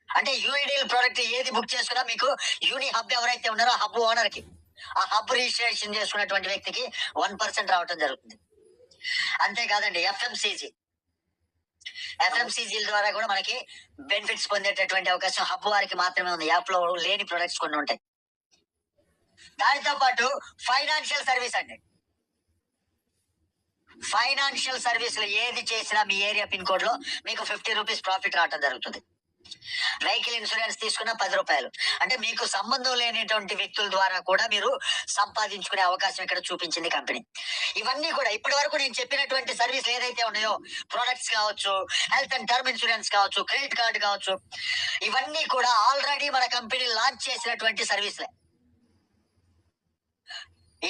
అంటే యూనిడీల్ ప్రోడక్ట్ ఏది బుక్ చేసుకున్నా మీకు యూని హబ్ ఎవరైతే ఉన్నారో హబ్ ఓనర్ కి, ఆ హబ్ రిజిస్ట్రేషన్ చేసుకున్నటువంటి వ్యక్తికి 1% రావటం జరుగుతుంది. అంతేకాదండి, ఎఫ్ఎంసీజీ ద్వారా కూడా మనకి బెనిఫిట్స్ పొందేటటువంటి అవకాశం హబ్ వారికి మాత్రమే ఉంది. యాప్ లో లేని ప్రొడక్ట్స్ కొన్ని ఉంటాయి. దానితో పాటు ఫైనాన్షియల్ సర్వీస్ అండి, ఫైనాన్షియల్ సర్వీసులు ఏది చేసినా మీ ఏరియా పిన్ కోడ్ లో మీకు 50 రూపీస్ ప్రాఫిట్ రావడం జరుగుతుంది. వెహికల్ ఇన్సూరెన్స్ తీసుకున్న 10 రూపాయలు. అంటే మీకు సంబంధం లేనిటువంటి వ్యక్తుల ద్వారా కూడా మీరు సంపాదించుకునే అవకాశం ఇక్కడ చూపించింది కంపెనీ. ఇవన్నీ కూడా ఇప్పటి వరకు నేను చెప్పినటువంటి సర్వీసులు ఏదైతే ఉన్నాయో, ప్రొడక్ట్స్ కావచ్చు, హెల్త్ అండ్ టర్మ్ ఇన్సూరెన్స్ కావచ్చు, క్రెడిట్ కార్డు కావచ్చు, ఇవన్నీ కూడా ఆల్రెడీ మన కంపెనీ లాంచ్ చేసినటువంటి సర్వీసులే.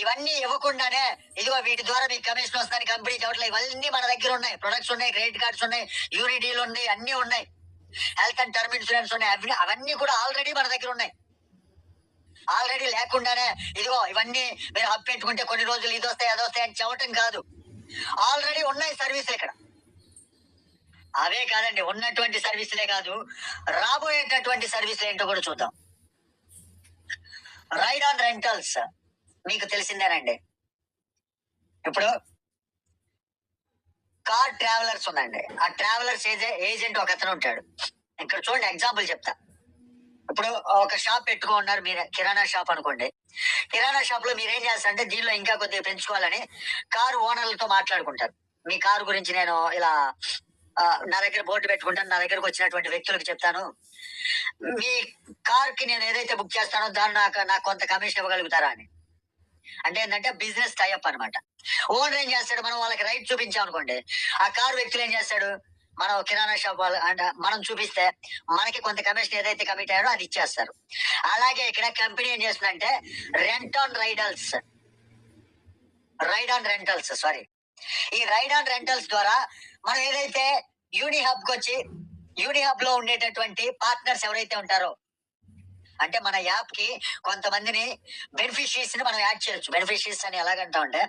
ఇవన్నీ ఇవ్వకుండానే ఇదిగో వీటి ద్వారా మీకు కమిషన్ వస్తుందని కంపెనీ చెప్పట్లేదు. ఇవన్నీ మన దగ్గర ఉన్నాయి. ప్రొడక్ట్స్ ఉన్నాయి, క్రెడిట్ కార్డ్స్ ఉన్నాయి, యూనిడీలు ఉన్నాయి, అన్ని ఉన్నాయి, హెల్త్ అండ్ టర్మ్ ఇన్సూరెన్స్ ఉన్నాయి, అవన్నీ కూడా ఆల్రెడీ మన దగ్గర ఉన్నాయి. ఆల్రెడీ లేకుండానే ఇదిగో ఇవన్నీ మీరు హబ్ పెట్టుకుంటే కొన్ని రోజులు ఇది వస్తాయి అది వస్తాయి అని చెప్పటం కాదు. ఆల్రెడీ ఉన్నాయి సర్వీసులు ఇక్కడ. అవే కాదండి, ఉన్నటువంటి సర్వీసులే కాదు, రాబోయేటటువంటి సర్వీసులు ఏంటో కూడా చూద్దాం. రైడ్ ఆన్ రెంటల్స్ మీకు తెలిసిందేనండి. ఇప్పుడు కార్ ట్రావెలర్స్ ఉందండి. ఆ ట్రావెలర్స్ ఏజెంట్ ఒక అతను ఉంటాడు. ఇక్కడ చూడండి, ఎగ్జాంపుల్ చెప్తా. ఇప్పుడు ఒక షాప్ పెట్టుకున్నారు మీరు, కిరాణా షాప్ అనుకోండి. కిరాణా షాప్ లో మీరు ఏం చేస్తారంటే దీనిలో ఇంకా కొద్దిగా పెంచుకోవాలని కారు ఓనర్లతో మాట్లాడుకుంటారు. మీ కారు గురించి నేను ఇలా నా దగ్గర బోర్డు పెట్టుకుంటాను, నా దగ్గరకు వచ్చినటువంటి వ్యక్తులకు చెప్తాను, మీ కార్ కి నేను ఏదైతే బుక్ చేస్తానో దాన్ని నాకు కొంత కమిషన్ ఇవ్వగలుగుతారా అని. అంటే ఏంటంటే బిజినెస్ టైఅప్ అనమాట. ఓనర్ ఏం చేస్తాడు, మనం వాళ్ళకి రైట్ చూపించాం అనుకోండి, ఆ కారు వ్యక్తులు ఏం చేస్తాడు, మనం కిరాణా షాప్ వాళ్ళు అంటే మనం చూపిస్తే మనకి కొంత కమిషన్ ఏదైతే కమిట్ అయ్యారో అది ఇచ్చేస్తారు. అలాగే ఇక్కడ కంపెనీ ఏం చేస్తుందంటే రైడ్ ఆన్ రెంటల్స్ ఈ రైడ్ ఆన్ రెంటల్స్ ద్వారా మనం ఏదైతే యూని హబ్ కి వచ్చి యూని హబ్ లో ఉండేటటువంటి పార్ట్నర్స్ ఎవరైతే ఉంటారో, అంటే మన యాప్ కి కొంతమందిని బెనిఫిషరీస్ ని మనం యాడ్ చేయొచ్చు. బెనిఫిషరీస్ అని ఎలాగంటామంటే,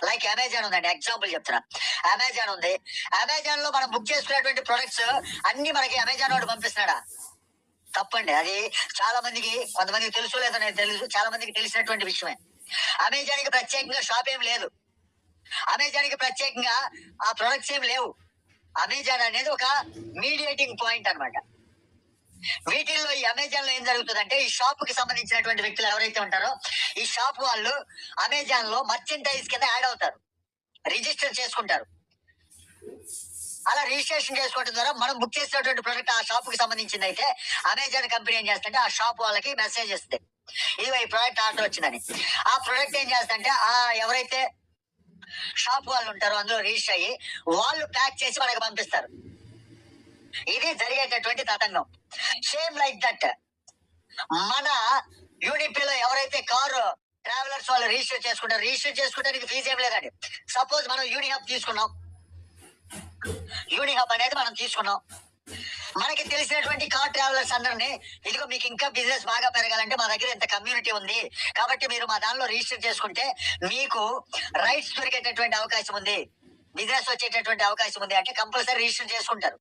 లైక్ అమెజాన్ ఉందండి, ఎగ్జాంపుల్ చెప్తున్నా. అమెజాన్ ఉంది, అమెజాన్ లో మనం బుక్ చేసుకునేటువంటి ప్రొడక్ట్స్ అన్ని మనకి అమెజాన్ వాడు పంపిస్తున్నాడా? తప్పండి. అది చాలా మందికి, కొంతమందికి తెలుసు లేదో నేను తెలుసు, చాలా మందికి తెలిసినటువంటి విషయమే. అమెజాన్ కి ప్రత్యేకంగా షాప్ ఏం లేదు, అమెజాన్ కి ప్రత్యేకంగా ఆ ప్రొడక్ట్స్ ఏం లేవు. అమెజాన్ అనేది ఒక మీడియేటింగ్ పాయింట్ అన్నమాట. వీటిల్లో ఈ అమెజాన్ లో ఏం జరుగుతుందంటే, ఈ షాప్ కి సంబంధించినటువంటి వ్యక్తులు ఎవరైతే ఉంటారో, ఈ షాప్ వాళ్ళు అమెజాన్ లో మర్చెంటైజ్ కింద యాడ్ అవుతారు, రిజిస్టర్ చేసుకుంటారు. అలా రిజిస్ట్రేషన్ చేసుకోవడం ద్వారా మనం బుక్ చేసినటువంటి ప్రొడక్ట్ ఆ షాప్ కి సంబంధించింది అయితే, అమెజాన్ కంపెనీ ఏం చేస్తుంటే ఆ షాప్ వాళ్ళకి మెసేజ్ ఇస్తుంది, ఇదిగో ఈ ప్రోడక్ట్ ఆర్డర్ వచ్చిందని. ఆ ప్రోడక్ట్ ఏం చేస్తుంటే ఆ ఎవరైతే షాప్ వాళ్ళు ఉంటారో అందులో రిజిస్టర్ అయ్యి వాళ్ళు ప్యాక్ చేసి మనకి పంపిస్తారు. ఇది జరిగేటటువంటి తతంగం. సేమ్ లైక్ దట్ మన యూనిపీలో ఎవరైతే కారు ట్రావెలర్స్ వాళ్ళు రిజిస్టర్ చేసుకుంటారు, రిజిస్టర్ చేసుకోవడానికి ఫీజు ఏం లేదండి. సపోజ్ మనం యూనిహబ్ తీసుకున్నాం, యూనిహబ్ అనేది మనం తీసుకున్నాం, మనకి తెలిసినటువంటి కార్ ట్రావెలర్స్ అందరినీ, ఇదిగో మీకు ఇంకా బిజినెస్ బాగా పెరగాలంటే మా దగ్గర ఇంత కమ్యూనిటీ ఉంది కాబట్టి మీరు మా దానిలో రిజిస్టర్ చేసుకుంటే మీకు రైట్స్ దొరికేటటువంటి అవకాశం ఉంది, బిజినెస్ వచ్చేటటువంటి అవకాశం ఉంది అంటే కంపల్సరీ రిజిస్టర్ చేసుకుంటారు.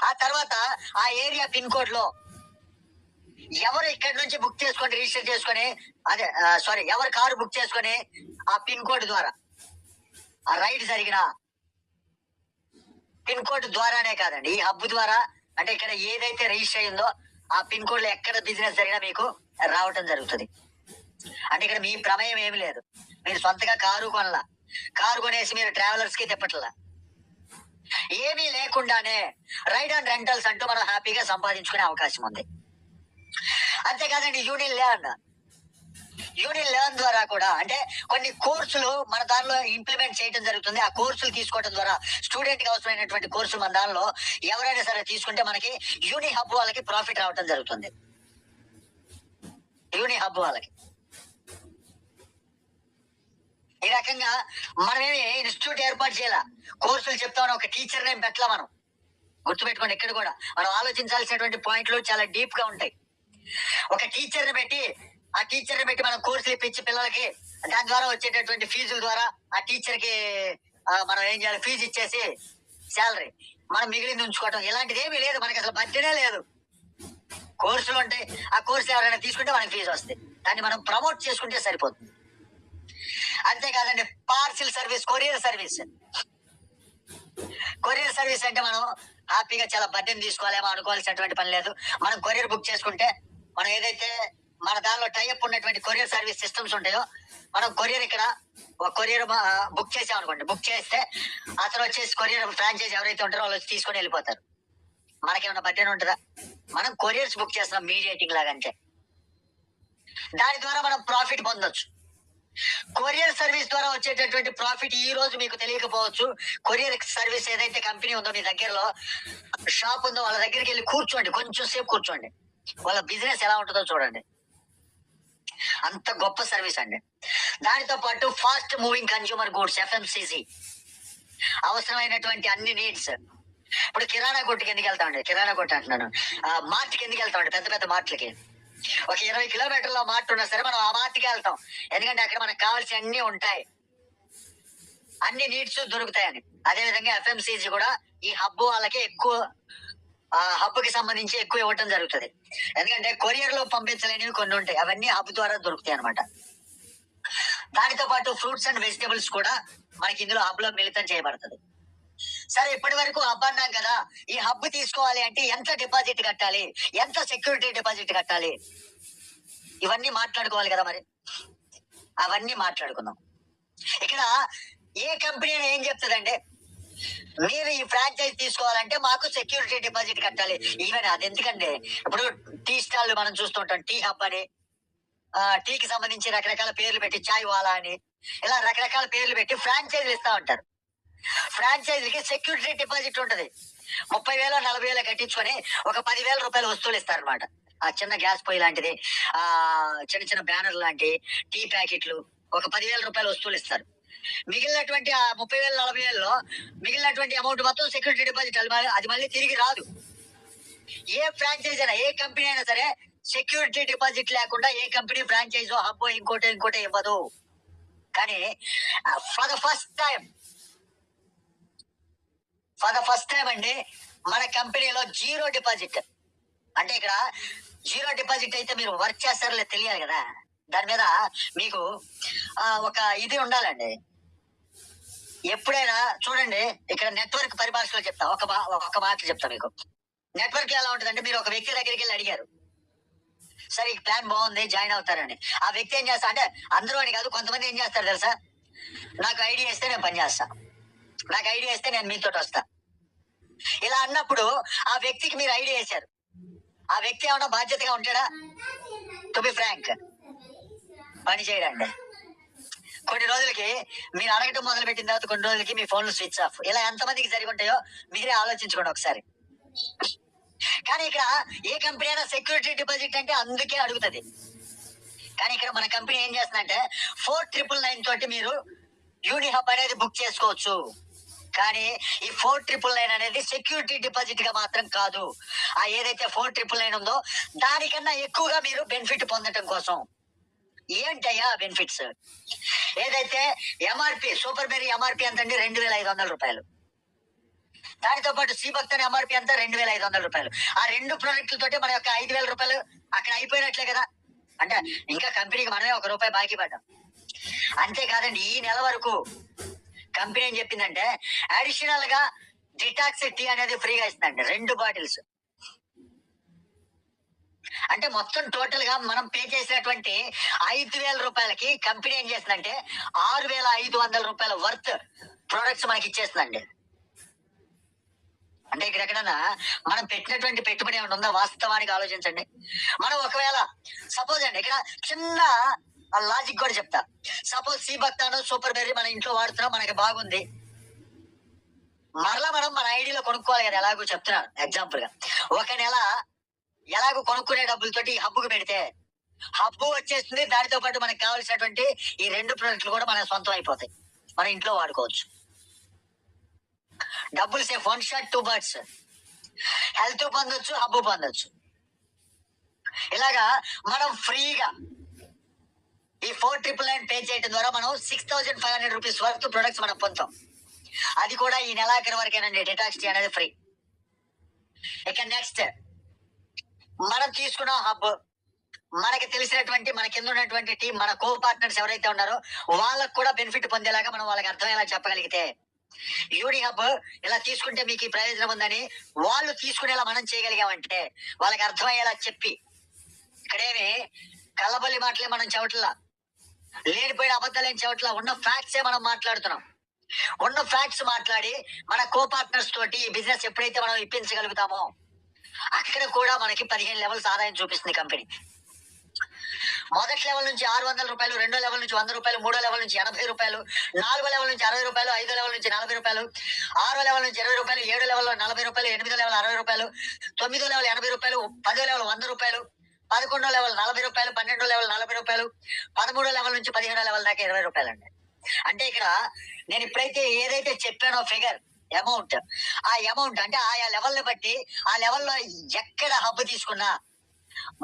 ఆ తర్వాత ఆ ఏరియా పిన్ కోడ్ లో ఎవరు ఇక్కడ నుంచి బుక్ చేసుకొని రిజిస్టర్ చేసుకొని ఎవరు కారు బుక్ చేసుకొని ఆ పిన్ కోడ్ ద్వారా ఆ రైడ్ జరిగిన పిన్ కోడ్ ద్వారానే కాదండి, ఈ హబ్ ద్వారా, అంటే ఇక్కడ ఏదైతే రిజిస్టర్ అయిందో ఆ పిన్ కోడ్ లో ఎక్కడ బిజినెస్ జరిగినా మీకు రావటం జరుగుతుంది. అంటే ఇక్కడ మీ ప్రమేయం ఏమి లేదు, మీరు సొంతగా కారు కొనలా, కారు కొనేసి మీరు ట్రావెలర్స్ కి తిప్పట్లా, ఏమీ లేకుండానే రైడ్ అండ్ రెంటల్స్ అంటూ మనం హ్యాపీగా సంపాదించుకునే అవకాశం ఉంది. అంతేకాదండి, యూనిలెర్న్ ద్వారా కూడా అంటే కొన్ని కోర్సులు మన దానిలో ఇంప్లిమెంట్ చేయడం జరుగుతుంది. ఆ కోర్సులు తీసుకోవడం ద్వారా స్టూడెంట్ కి అవసరమైనటువంటి కోర్సులు మన దానిలో ఎవరైనా సరే తీసుకుంటే మనకి యూని హబ్ వాళ్ళకి ప్రాఫిట్ రావడం జరుగుతుంది. యూని హబ్ వాళ్ళకి ఈ రకంగా మనమేమి ఇన్స్టిట్యూట్ ఏర్పాటు చేయాల, కోర్సులు చెప్తామని ఒక టీచర్ నేమ్ పెట్టలా. మనం గుర్తుపెట్టుకోండి, ఇక్కడ కూడా మనం ఆలోచించాల్సినటువంటి పాయింట్లు చాలా డీప్ గా ఉంటాయి. ఒక టీచర్ ని పెట్టి ఆ టీచర్ ని పెట్టి మనం కోర్సులు ఇప్పించి పిల్లలకి దాని ద్వారా వచ్చేటటువంటి ఫీజుల ద్వారా ఆ టీచర్ కి మనం ఏం చేయాలి, ఫీజు ఇచ్చేసి శాలరీ మనం మిగిలింది ఉంచుకోవటం, ఇలాంటిది ఏమీ లేదు. మనకి అసలు బడ్జెటే లేదు. కోర్సులు ఉంటాయి, ఆ కోర్సు ఎవరైనా తీసుకుంటే మనకి ఫీజు వస్తుంది. దాన్ని మనం ప్రమోట్ చేసుకుంటే సరిపోతుంది. అంతేకాదండి, parcel service, courier service. Courier service అంటే మనం హ్యాపీగా చాలా బడ్డెన్ తీసుకోవాలేమో అనుకోవాల్సినటువంటి పని లేదు. మనం కొరియర్ బుక్ చేసుకుంటే మనం ఏదైతే మన దానిలో టైఅప్ ఉన్నటువంటి కొరియర్ సర్వీస్ సిస్టమ్స్ ఉంటాయో, మనం కొరియర్ ఇక్కడ ఒక కొరియర్ బుక్ చేసామనుకోండి, బుక్ చేస్తే అతను వచ్చేసి కొరియర్ ఫ్రాంచైజ్ ఎవరైతే ఉంటారో వాళ్ళు వచ్చి తీసుకొని వెళ్ళిపోతారు. మనకేమన్నా బడ్డెన్ ఉంటుందా? మనం కొరియర్స్ బుక్ చేస్తున్నాం మీడియేటింగ్ లాగా అంతే. దాని ద్వారా మనం ప్రాఫిట్ పొందొచ్చు. కొరియర్ సర్వీస్ ద్వారా వచ్చేటటువంటి ప్రాఫిట్ ఈ రోజు మీకు తెలియకపోవచ్చు. కొరియర్ సర్వీస్ ఏదైతే కంపెనీ ఉందో మీ దగ్గరలో షాప్ ఉందో వాళ్ళ దగ్గరికి వెళ్ళి కూర్చోండి, కొంచెం సేపు కూర్చోండి, వాళ్ళ బిజినెస్ ఎలా ఉంటుందో చూడండి. అంత గొప్ప సర్వీస్ అండి. దానితో పాటు fast moving consumer goods, FMCG, అవసరమైనటువంటి అన్ని నీడ్స్. ఇప్పుడు కిరాణా కొట్టుకి ఎందుకు వెళ్తామండి, కిరాణా కొట్టు అంటున్నాను, మార్ట్కి ఎందుకు వెళ్తామండి, పెద్ద పెద్ద మార్ట్లకి. ఒక 20 కిలోమీటర్ల మార్ట్ ఉన్నా సరే మనం ఆ మార్ట్కి వెళ్తాం, ఎందుకంటే అక్కడ మనకు కావాల్సిన అన్ని ఉంటాయి, అన్ని నీడ్స్ దొరుకుతాయని. అదేవిధంగా FMCG కూడా ఈ హబ్ వాళ్ళకి ఎక్కువ, హబ్ కి సంబంధించి ఎక్కువ ఇవ్వటం జరుగుతుంది. ఎందుకంటే కొరియర్ లో పంపించలేనివి కొన్ని ఉంటాయి, అవన్నీ హబ్ ద్వారా దొరుకుతాయి అనమాట. దానితో పాటు ఫ్రూట్స్ అండ్ వెజిటబుల్స్ కూడా మనకి ఇందులో హబ్ లో మిళితం చేయబడుతుంది. సరే, ఇప్పటి వరకు హబ్ అన్నాం కదా, ఈ హబ్ తీసుకోవాలి అంటే ఎంత డిపాజిట్ కట్టాలి, ఎంత సెక్యూరిటీ డిపాజిట్ కట్టాలి, ఇవన్నీ మాట్లాడుకోవాలి కదా. మరి అవన్నీ మాట్లాడుకుందాం. ఇక్కడ ఏ కంపెనీ ఏం చెప్తుందంటే, మీరు ఈ ఫ్రాంచైజ్ తీసుకోవాలంటే మాకు సెక్యూరిటీ డిపాజిట్ కట్టాలి. ఈవెన్ అది ఎందుకంటే, ఇప్పుడు టీ స్టాల్ మనం చూస్తుంటాం, టీ హబ్ అని, టీకి సంబంధించి రకరకాల పేర్లు పెట్టి, చాయ్ వాలా అని, ఇలా రకరకాల పేర్లు పెట్టి ఫ్రాంచైజీలు ఇస్తా ఉంటారు. ఫ్రాంచైజీకి సెక్యూరిటీ డిపాజిట్ ఉంటది. 30,000 40,000 కట్టించుకొని ఒక 10,000 రూపాయల వస్తువులు ఇస్తారు అనమాట. ఆ చిన్న గ్యాస్ పొయ్యి లాంటిది, చిన్న చిన్న బ్యానర్ లాంటి టీ ప్యాకెట్లు, ఒక 10,000 రూపాయల వస్తువులు ఇస్తారు. మిగిలినటువంటి ఆ 30,000 40,000లో మిగిలినటువంటి అమౌంట్ మొత్తం సెక్యూరిటీ డిపాజిట్, అది మళ్ళీ తిరిగి రాదు. ఏ ఫ్రాంచైజ్ అయినా, ఏ కంపెనీ అయినా సరే సెక్యూరిటీ డిపాజిట్ లేకుండా ఏ కంపెనీ ఫ్రాంచైజో హబ్బో ఇంకోటి ఇవ్వదు. కానీ ఫర్ ద ఫస్ట్ టైం అండి మన కంపెనీలో జీరో డిపాజిట్. అంటే ఇక్కడ జీరో డిపాజిట్ అయితే మీరు వర్క్ చేస్తారో తెలియాలి కదా, దాని మీద మీకు ఒక ఇది ఉండాలండి. ఎప్పుడైనా చూడండి, ఇక్కడ నెట్వర్క్ పరిభాషలో చెప్తా, ఒక మాట చెప్తా మీకు. నెట్వర్క్ ఎలా ఉంటుందంటే, మీరు ఒక వ్యక్తి దగ్గరికి వెళ్ళి అడిగారు, సరే ఈ ప్లాన్ బాగుంది జాయిన్ అవుతారని. ఆ వ్యక్తి ఏం చేస్తా అంటే, అందరూ అని కాదు, కొంతమంది ఏం చేస్తారు తెలుసా, నాకు ఐడియా ఇస్తే నేను పని చేస్తా, నాకు ఐడియా ఇస్తే నేను మీతో వస్తా. ఇలా అన్నప్పుడు ఆ వ్యక్తికి మీరు ఐడియా వేశారు, ఆ వ్యక్తి ఏమన్నా బాధ్యతగా ఉంటాడా? టు బి ఫ్రాంక్, పని చేయడండి. కొన్ని రోజులకి మీరు అడగటం మొదలు పెట్టిన తర్వాత కొన్ని రోజులకి మీ ఫోన్లు స్విచ్ ఆఫ్. ఇలా ఎంతమందికి జరిగి ఉంటాయో మీరే ఆలోచించుకోండి ఒకసారి. కానీ ఇక్కడ ఏ కంపెనీ అయినా సెక్యూరిటీ డిపాజిట్ అంటే అందుకే అడుగుతుంది. కానీ ఇక్కడ మన కంపెనీ ఏం చేస్తుందంటే, 4,999 తోటి మీరు యూని హబ్ అనేది బుక్ చేసుకోవచ్చు. కానీ ఈ 4,999 అనేది సెక్యూరిటీ డిపాజిట్ గా మాత్రం కాదు. ఆ ఏదైతే 4,999 ఉందో దానికన్నా ఎక్కువగా మీరు బెనిఫిట్ పొందడం కోసం. ఏంటయ్యా బెనిఫిట్స్? ఏదైతే MRP, సూపర్ బెర్రీ MRP ఎంత అండి, 2,500 రూపాయలు. దానితో పాటు శ్రీభక్త్ అనే MRP అంతా 2,500 రూపాయలు. ఆ రెండు ప్రొడక్ట్లతోటి మన యొక్క 5,000 రూపాయలు అక్కడ అయిపోయినట్లే కదా. అంటే ఇంకా కంపెనీకి మనమే ₹1 బాకీ పడ్డాం. అంతేకాదండి, ఈ నెల వరకు కంపెనీ ఏం చెప్పిందంటే, అడిషనల్ గా డిటాక్స్ టీ అనేది ఫ్రీగా ఇస్తుందండి, 2 బాటిల్స్. అంటే మొత్తం టోటల్ గా మనం పే చేసినటువంటి 5,000 రూపాయలకి కంపెనీ ఏం చేస్తుందంటే 6,500 రూపాయల వర్త్ ప్రొడక్ట్స్ మనకి ఇచ్చేస్తుందండి. అంటే ఇక్కడ ఎక్కడన్నా మనం పెట్టినటువంటి పెట్టుబడి ఏమైనా ఉందా? వాస్తవానికి ఆలోచించండి. మనం ఒకవేళ సపోజ్ అండి, ఇక్కడ చిన్న ఆ లాజిక్ కూడా చెప్తా. సపోజ్ సీబక్తాను సూపర్ బెర్రీ మన ఇంట్లో వాడుతున్నాం, మనకి బాగుంది. మరలా మనం మన ఐడిలో కొనుక్కోవాలి కదా, ఎలాగో చెప్తున్నాను ఎగ్జాంపుల్ గా. ఒక నెల ఎలాగో కొనుక్కునే డబ్బులతోటి హబ్బుకు పెడితే హబ్బు వచ్చేస్తుంది, దానితో పాటు మనకు కావాల్సినటువంటి ఈ 2 ప్రొడక్ట్లు కూడా మన సొంతం అయిపోతాయి, మన ఇంట్లో వాడుకోవచ్చు. డబ్బులు సేఫ్, 1 షాట్ 2 బర్డ్స్. హెల్త్ పొందొచ్చు, హబ్బు పొందొచ్చు. ఇలాగా మనం ఫ్రీగా ఈ 4,999 పే చేయడం ద్వారా మనం 6,500 రూపీస్ వర్త్ ప్రొడక్ట్స్ మనం పొందుతాం. అది కూడా ఈ నెలాఖరు వరకేనండి. డిటాక్స్ టీ అనేది ఫ్రీ. ఇక నెక్స్ట్ మనం తీసుకున్న హబ్, మనకి తెలిసినటువంటి మన కింద ఉన్నటువంటి టీం, మన కో పార్ట్నర్స్ ఎవరైతే ఉన్నారో వాళ్ళకు కూడా బెనిఫిట్ పొందేలాగా మనం వాళ్ళకి అర్థమయ్యేలా చెప్పగలిగితే, యూని హబ్ ఇలా తీసుకుంటే మీకు ఈ ప్రయోజనం ఉందని వాళ్ళు తీసుకునేలా మనం చేయగలిగామంటే, వాళ్ళకి అర్థమయ్యేలా చెప్పి, ఇక్కడేమి కళ్ళబల్లి మాటలే మనం చెవట్లా, లేనిపోయిన అబద్ధాలేం చెవట్లా, ఉన్న ఫ్యాక్ట్సే మనం మాట్లాడుతున్నాం. ఉన్న ఫ్యాక్ట్స్ మాట్లాడి మన కో పార్ట్నర్స్ తోటి ఈ బిజినెస్ ఎప్పుడైతే మనం ఇప్పించగలుగుతామో అక్కడ కూడా మనకి 15 లెవెల్స్ ఆదాయం చూపిస్తుంది కంపెనీ. మొదటి లెవెల్ నుంచి 600 రూపాయలు, 2వ లెవెల్ నుంచి 100 రూపాయలు, 3వ లెవెల్ నుంచి 80 రూపాయలు, 4వ లెవెల్ నుంచి 60 రూపాయలు, 5వ లెవెల్ నుంచి 40 రూపాయలు, 6వ లెవెల్ నుంచి 20 రూపాయలు, 7వ లెవెల్లో 40 రూపాయలు, 8వ లెవెల్ 60 రూపాయలు, 9వ లెవెల్ 80 రూపాయలు, 10వ లెవెల్ 100 రూపాయలు, 11వ లెవెల్ 40 రూపాయలు, 12వ లెవెల్ 40 రూపాయలు, 13వ లెవెల్ నుంచి 15వ లెవెల్ దాకా 20 రూపాయలు అండి. అంటే ఇక్కడ నేను ఇప్పుడైతే ఏదైతే చెప్పానో ఫిగర్ అమౌంట్, ఆ అమౌంట్ అంటే ఆయా లెవెల్ని బట్టి ఆ లెవెల్లో ఎక్కడ హబ్బు తీసుకున్నా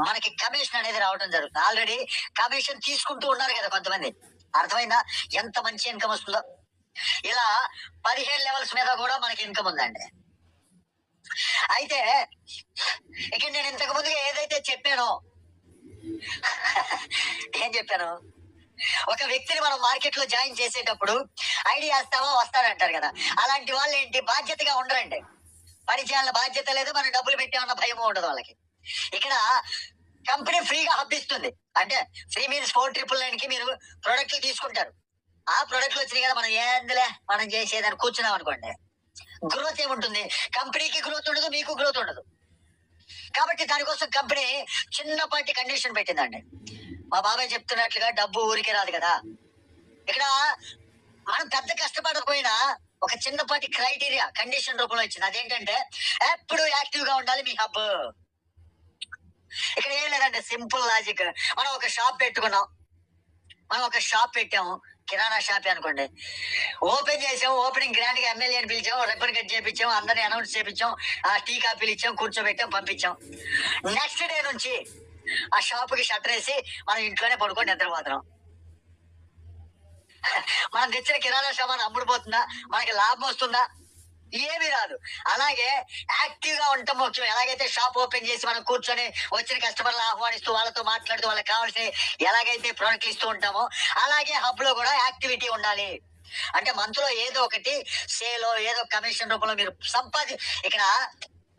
మనకి కమిషన్ అనేది రావడం జరుగుతుంది. ఆల్రెడీ కమిషన్ తీసుకుంటూ ఉన్నారు కదా కొంతమంది. అర్థమైందా ఎంత మంచి ఇన్కమ్ వస్తుందో? ఇలా 15 లెవెల్స్ మీద కూడా మనకి ఇన్కమ్ ఉందండి. అయితే ఇక్కడ నేను ఇంతకు ముందుగా ఏదైతే చెప్పానో ఏం చెప్పాను, ఒక వ్యక్తిని మనం మార్కెట్ లో జాయిన్ చేసేటప్పుడు ఐడియా వేస్తావా వస్తాడంటారు కదా, అలాంటి వాళ్ళు ఏంటి బాధ్యతగా ఉండరండి. పని చేయాలన్న బాధ్యత లేదు, మనం డబ్బులు పెట్టామన్న భయం ఉండదు వాళ్ళకి. ఇక్కడ కంపెనీ ఫ్రీగా హబ్ ఇస్తుంది. అంటే ఫ్రీ మీన్స్ 4,999 కి మీరు ప్రొడక్ట్లు తీసుకుంటారు. ఆ ప్రొడక్ట్లు వచ్చినాయి కదా, మనం ఏందిలే మనం చేసేదని కూర్చున్నాం అనుకోండి, గ్రోత్ ఏముంటుంది? కంపెనీకి గ్రోత్ ఉండదు, మీకు గ్రోత్ ఉండదు. కాబట్టి దానికోసం కంపెనీ చిన్నపాటి కండిషన్ పెట్టిందండి. మా బాబాయ్ చెప్తున్నట్లుగా డబ్బు ఊరికే రాదు కదా. ఇక్కడ మనం పెద్ద కష్టపడకపోయినా ఒక చిన్నపాటి క్రైటీరియా కండిషన్ రూపంలో ఇచ్చింది. అదేంటంటే ఎప్పుడు యాక్టివ్ గా ఉండాలి మీ హబ్. ఇక్కడ ఏం లేదంటే సింపుల్ లాజిక్. మనం ఒక షాప్ పెట్టుకున్నాం, మనం ఒక షాప్ పెట్టాము, కిరాణా షాప్ అనుకోండి. ఓపెన్ చేసాం, ఓపెనింగ్ గ్రాండ్ గా ఎమ్మెల్యేని పిలిచాం, రిబ్బన్ కట్ చేపించాం, అందరిని అనౌన్స్ చేపించాం, టీ కాఫీలు ఇచ్చాం, కూర్చోబెట్టాం, పంపించాం. నెక్స్ట్ డే నుంచి ఆ షాప్ కి షట్టర్ వేసి మనం ఇంట్లోనే పడుకొని నిద్రపోతున్నాం. మనం తెచ్చిన కిరాణా సామాన్ అమ్ముడుపోతుందా? మనకి లాభం వస్తుందా? ఏమీ రాదు. అలాగే యాక్టివ్ గా ఉండటం ముఖ్యం. ఎలాగైతే షాప్ ఓపెన్ చేసి మనం కూర్చొని వచ్చిన కస్టమర్లు ఆహ్వానిస్తూ వాళ్ళతో మాట్లాడుతూ వాళ్ళకి కావాల్సిన ఎలాగైతే ప్రోడక్ట్లు ఇస్తూ ఉంటామో అలాగే హబ్ లో కూడా యాక్టివిటీ ఉండాలి. అంటే మంత్ లో ఏదో ఒకటి సేలో ఏదో కమిషన్ రూపంలో మీరు ఇక్కడ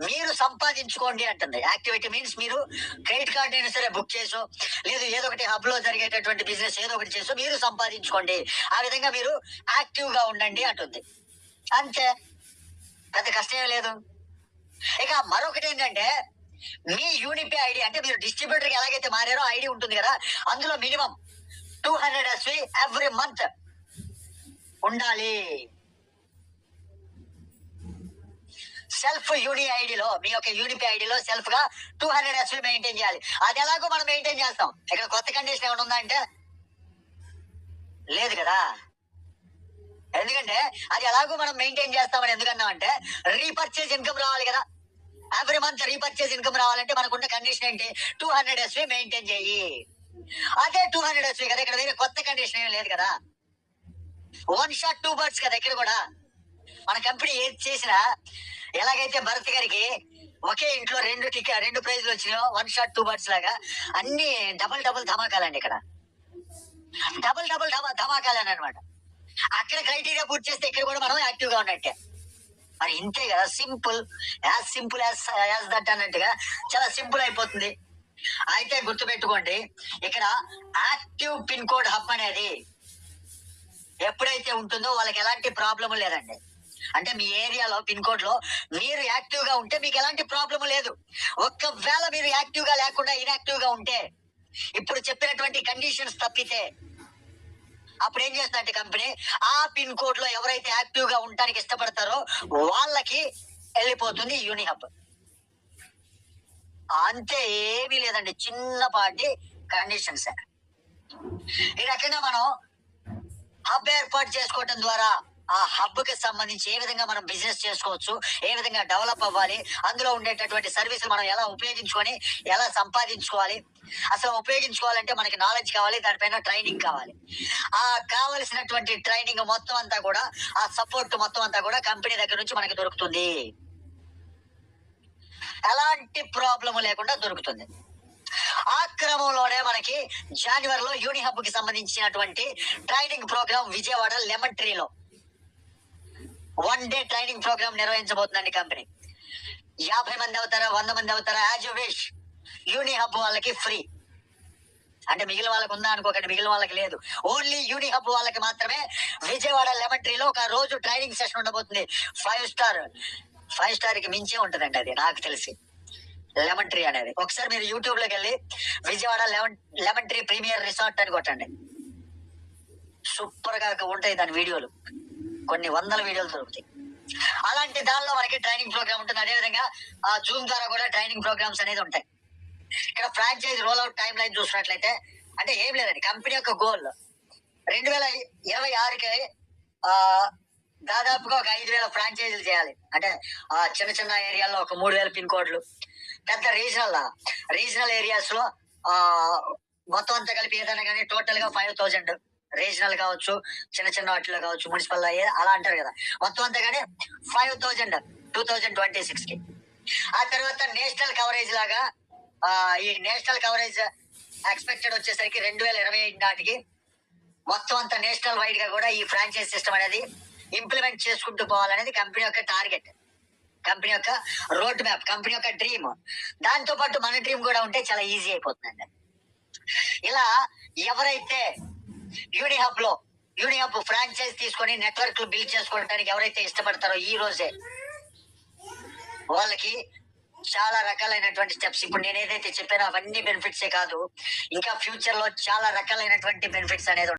మీరు సంపాదించుకోండి అంటుంది. యాక్టివిటీ మీన్స్ మీరు క్రెడిట్ కార్డ్ అయినా సరే బుక్ చేసో, లేదు ఏదో ఒకటి హబ్ లో జరిగేటటువంటి బిజినెస్ ఏదో ఒకటి చేసో మీరు సంపాదించుకోండి. ఆ విధంగా మీరు యాక్టివ్ గా ఉండండి అంటుంది. అంతే, పెద్ద కష్టమే లేదు. ఇక మరొకటి ఏంటంటే మీ యూనిపే ఐడి, అంటే మీరు డిస్ట్రిబ్యూటర్ కి ఎలాగైతే మారారో ఐడి ఉంటుంది కదా, అందులో మినిమం 200 SC ఎవ్రీ మంత్ ఉండాలి. సెల్ఫ్ యూని ఐడిలో, మీ యొక్క యూనిపే ఐడిలో సెల్ఫ్ గా 200 SC మెయింటైన్ చేయాలి. అది ఎలాగో మనం మెయింటైన్ చేస్తాం. ఇక్కడ కొత్త కండిషన్ ఏమైనా ఉందా అంటే లేదు కదా. ఎందుకంటే అది ఎలాగో మనం మెయింటైన్ చేస్తామని ఎందుకన్నామంటే రీపర్చేజ్ ఇన్కమ్ రావాలి కదా. ఎవ్రీ మంత్ రీపర్చేజ్ ఇన్కమ్ రావాలంటే మనకున్న కండిషన్ ఏంటి? 200 SC మెయింటైన్ చేయి. అదే 200 SC కదా, ఇక్కడ వేరే కొత్త కండిషన్ ఏం లేదు కదా. 1 షాట్ 2 బర్డ్స్ కదా. ఇక్కడ కూడా మన కంపెనీ ఏది చేసినా ఎలాగైతే భరత్ గారికి ఒకే ఇంట్లో 2 ప్రైజ్లు వచ్చినాయో 1 షాట్ 2 బర్డ్స్ లాగా అన్ని డబుల్ ధమాకాలండి. ఇక్కడ డబుల్ ధమాకాలని అనమాట. అక్కడ క్రైటీరియా పూర్తి చేస్తే ఇక్కడ కూడా మనం యాక్టివ్ గా ఉన్నట్టే. మరి ఇంతే కదా, సింపుల్ యాజ్ దట్ అన్నట్టుగా చాలా సింపుల్ అయిపోతుంది. అయితే గుర్తుపెట్టుకోండి, ఇక్కడ యాక్టివ్ పిన్ కోడ్ హబ్ అనేది ఎప్పుడైతే ఉంటుందో వాళ్ళకి ఎలాంటి ప్రాబ్లం లేదండి. అంటే మీ ఏరియాలో పిన్ కోడ్ లో మీరు యాక్టివ్ గా ఉంటే మీకు ఎలాంటి ప్రాబ్లం లేదు. ఒక్కవేళ మీరు యాక్టివ్ గా లేకుండా ఇన్యాక్టివ్ గా ఉంటే ఇప్పుడు చెప్పినటువంటి కండిషన్స్ తప్పితే అప్పుడు ఏం చేస్తుందంటే కంపెనీ ఆ పిన్ కోడ్ లో ఎవరైతే యాక్టివ్ గా ఉండడానికి ఇష్టపడతారో వాళ్ళకి వెళ్ళిపోతుంది యూనిహబ్. అంతే, ఏమీ లేదండి, చిన్నపాటి కండిషన్స్. ఈ రకంగా మనం హబ్ ఏర్పాటు చేసుకోవటం ద్వారా ఆ హబ్ కి సంబంధించి ఏ విధంగా మనం బిజినెస్ చేసుకోవచ్చు, ఏ విధంగా డెవలప్ అవ్వాలి, అందులో ఉండేటటువంటి సర్వీసులు మనం ఎలా ఉపయోగించుకొని ఎలా సంపాదించుకోవాలి, అసలు ఉపయోగించుకోవాలంటే మనకి నాలెడ్జ్ కావాలి, దానిపైన ట్రైనింగ్ కావాలి. ఆ కావలసినటువంటి ట్రైనింగ్ మొత్తం అంతా కూడా, ఆ సపోర్ట్ మొత్తం అంతా కూడా కంపెనీ దగ్గర నుంచి మనకి దొరుకుతుంది. ఎలాంటి ప్రాబ్లం లేకుండా దొరుకుతుంది. ఆ క్రమంలోనే మనకి జనవరిలో యూనిహబ్ కి సంబంధించినటువంటి ట్రైనింగ్ ప్రోగ్రామ్ విజయవాడ లెమన్ ట్రీలో 1 డే ట్రైనింగ్ ప్రోగ్రామ్ నిర్వహించబోతుందండి కంపెనీ. 50 మంది అవుతారా, 100 మంది అవుతారా, యాజ్ యూ విష్. యూనిహబ్ వాళ్ళకి ఫ్రీ. అంటే మిగిలిన వాళ్ళకి ఉందా అనుకోకండి, మిగిలిన వాళ్ళకి లేదు. ఓన్లీ యూనిహబ్ వాళ్ళకి మాత్రమే విజయవాడ లెమన్ ట్రీలో ఒక రోజు ట్రైనింగ్ సెషన్ ఉండబోతుంది. 5 స్టార్ కి మించే ఉంటుందండి అది, నాకు తెలిసి లెమన్ ట్రీ అనేది. ఒకసారి మీరు యూట్యూబ్ లోకి వెళ్ళి Vijayawada lemon tree premier resort అని కొట్టండి. సూపర్ గా ఉంటాయి దాని వీడియోలు, కొన్ని వందల వీడియోలు దొరుకుతాయి. అలాంటి దానిలో మనకి ట్రైనింగ్ ప్రోగ్రామ్ ఉంటుంది. అదేవిధంగా ఆ జూమ్ ద్వారా కూడా ట్రైనింగ్ ప్రోగ్రామ్స్ అనేది ఉంటాయి. ఇక్కడ franchise roll out time line చూసినట్లయితే అంటే ఏం లేదండి, కంపెనీ యొక్క గోల్ 2026కి దాదాపుగా ఒక 5,000 ఫ్రాంచైజీలు చేయాలి. అంటే చిన్న చిన్న ఏరియాల్లో ఒక 3,000 పిన్ కోడ్లు, పెద్ద రీజనల్ ఏరియాస్ లో మొత్తం అంతా కలిపి ఏదైనా కానీ టోటల్ గా 5,000. రీజనల్ కావచ్చు, చిన్న చిన్న వాటిలో కావచ్చు, మున్సిపల్ అలా అంటారు కదా, మొత్తం అంతా కానీ 5,000 2026 కి. ఆ తర్వాత నేషనల్ కవరేజ్ లాగా ఈ నేషనల్ కవరేజ్ ఎక్స్పెక్టెడ్ వచ్చేసరికి 2025 నాటికి మొత్తం అంతా నేషనల్ వైడ్ గా కూడా ఈ ఫ్రాంచైజ్ సిస్టమ్ అనేది ఇంప్లిమెంట్ చేసుకుంటూ పోవాలనేది కంపెనీ యొక్క టార్గెట్, కంపెనీ యొక్క రోడ్ మ్యాప్, కంపెనీ యొక్క డ్రీమ్. దాంతో పాటు మన డ్రీమ్ కూడా ఉంటే చాలా ఈజీ అయిపోతుందండి. ఇలా ఎవరైతే యూనిహబ్ ఫ్రాంచైజ్ తీసుకొని నెట్వర్క్ బిల్డ్ చేసుకోవడానికి ఎవరైతే ఇష్టపడతారో ఈ రోజే వాళ్ళకి చాలా రకాలైనటువంటి స్టెప్స్, ఇప్పుడు నేను ఏదైతే చెప్పానో అవన్నీ బెనిఫిట్సే కాదు, ఇంకా ఫ్యూచర్ లో చాలా రకాలైనటువంటి బెనిఫిట్స్ అనేది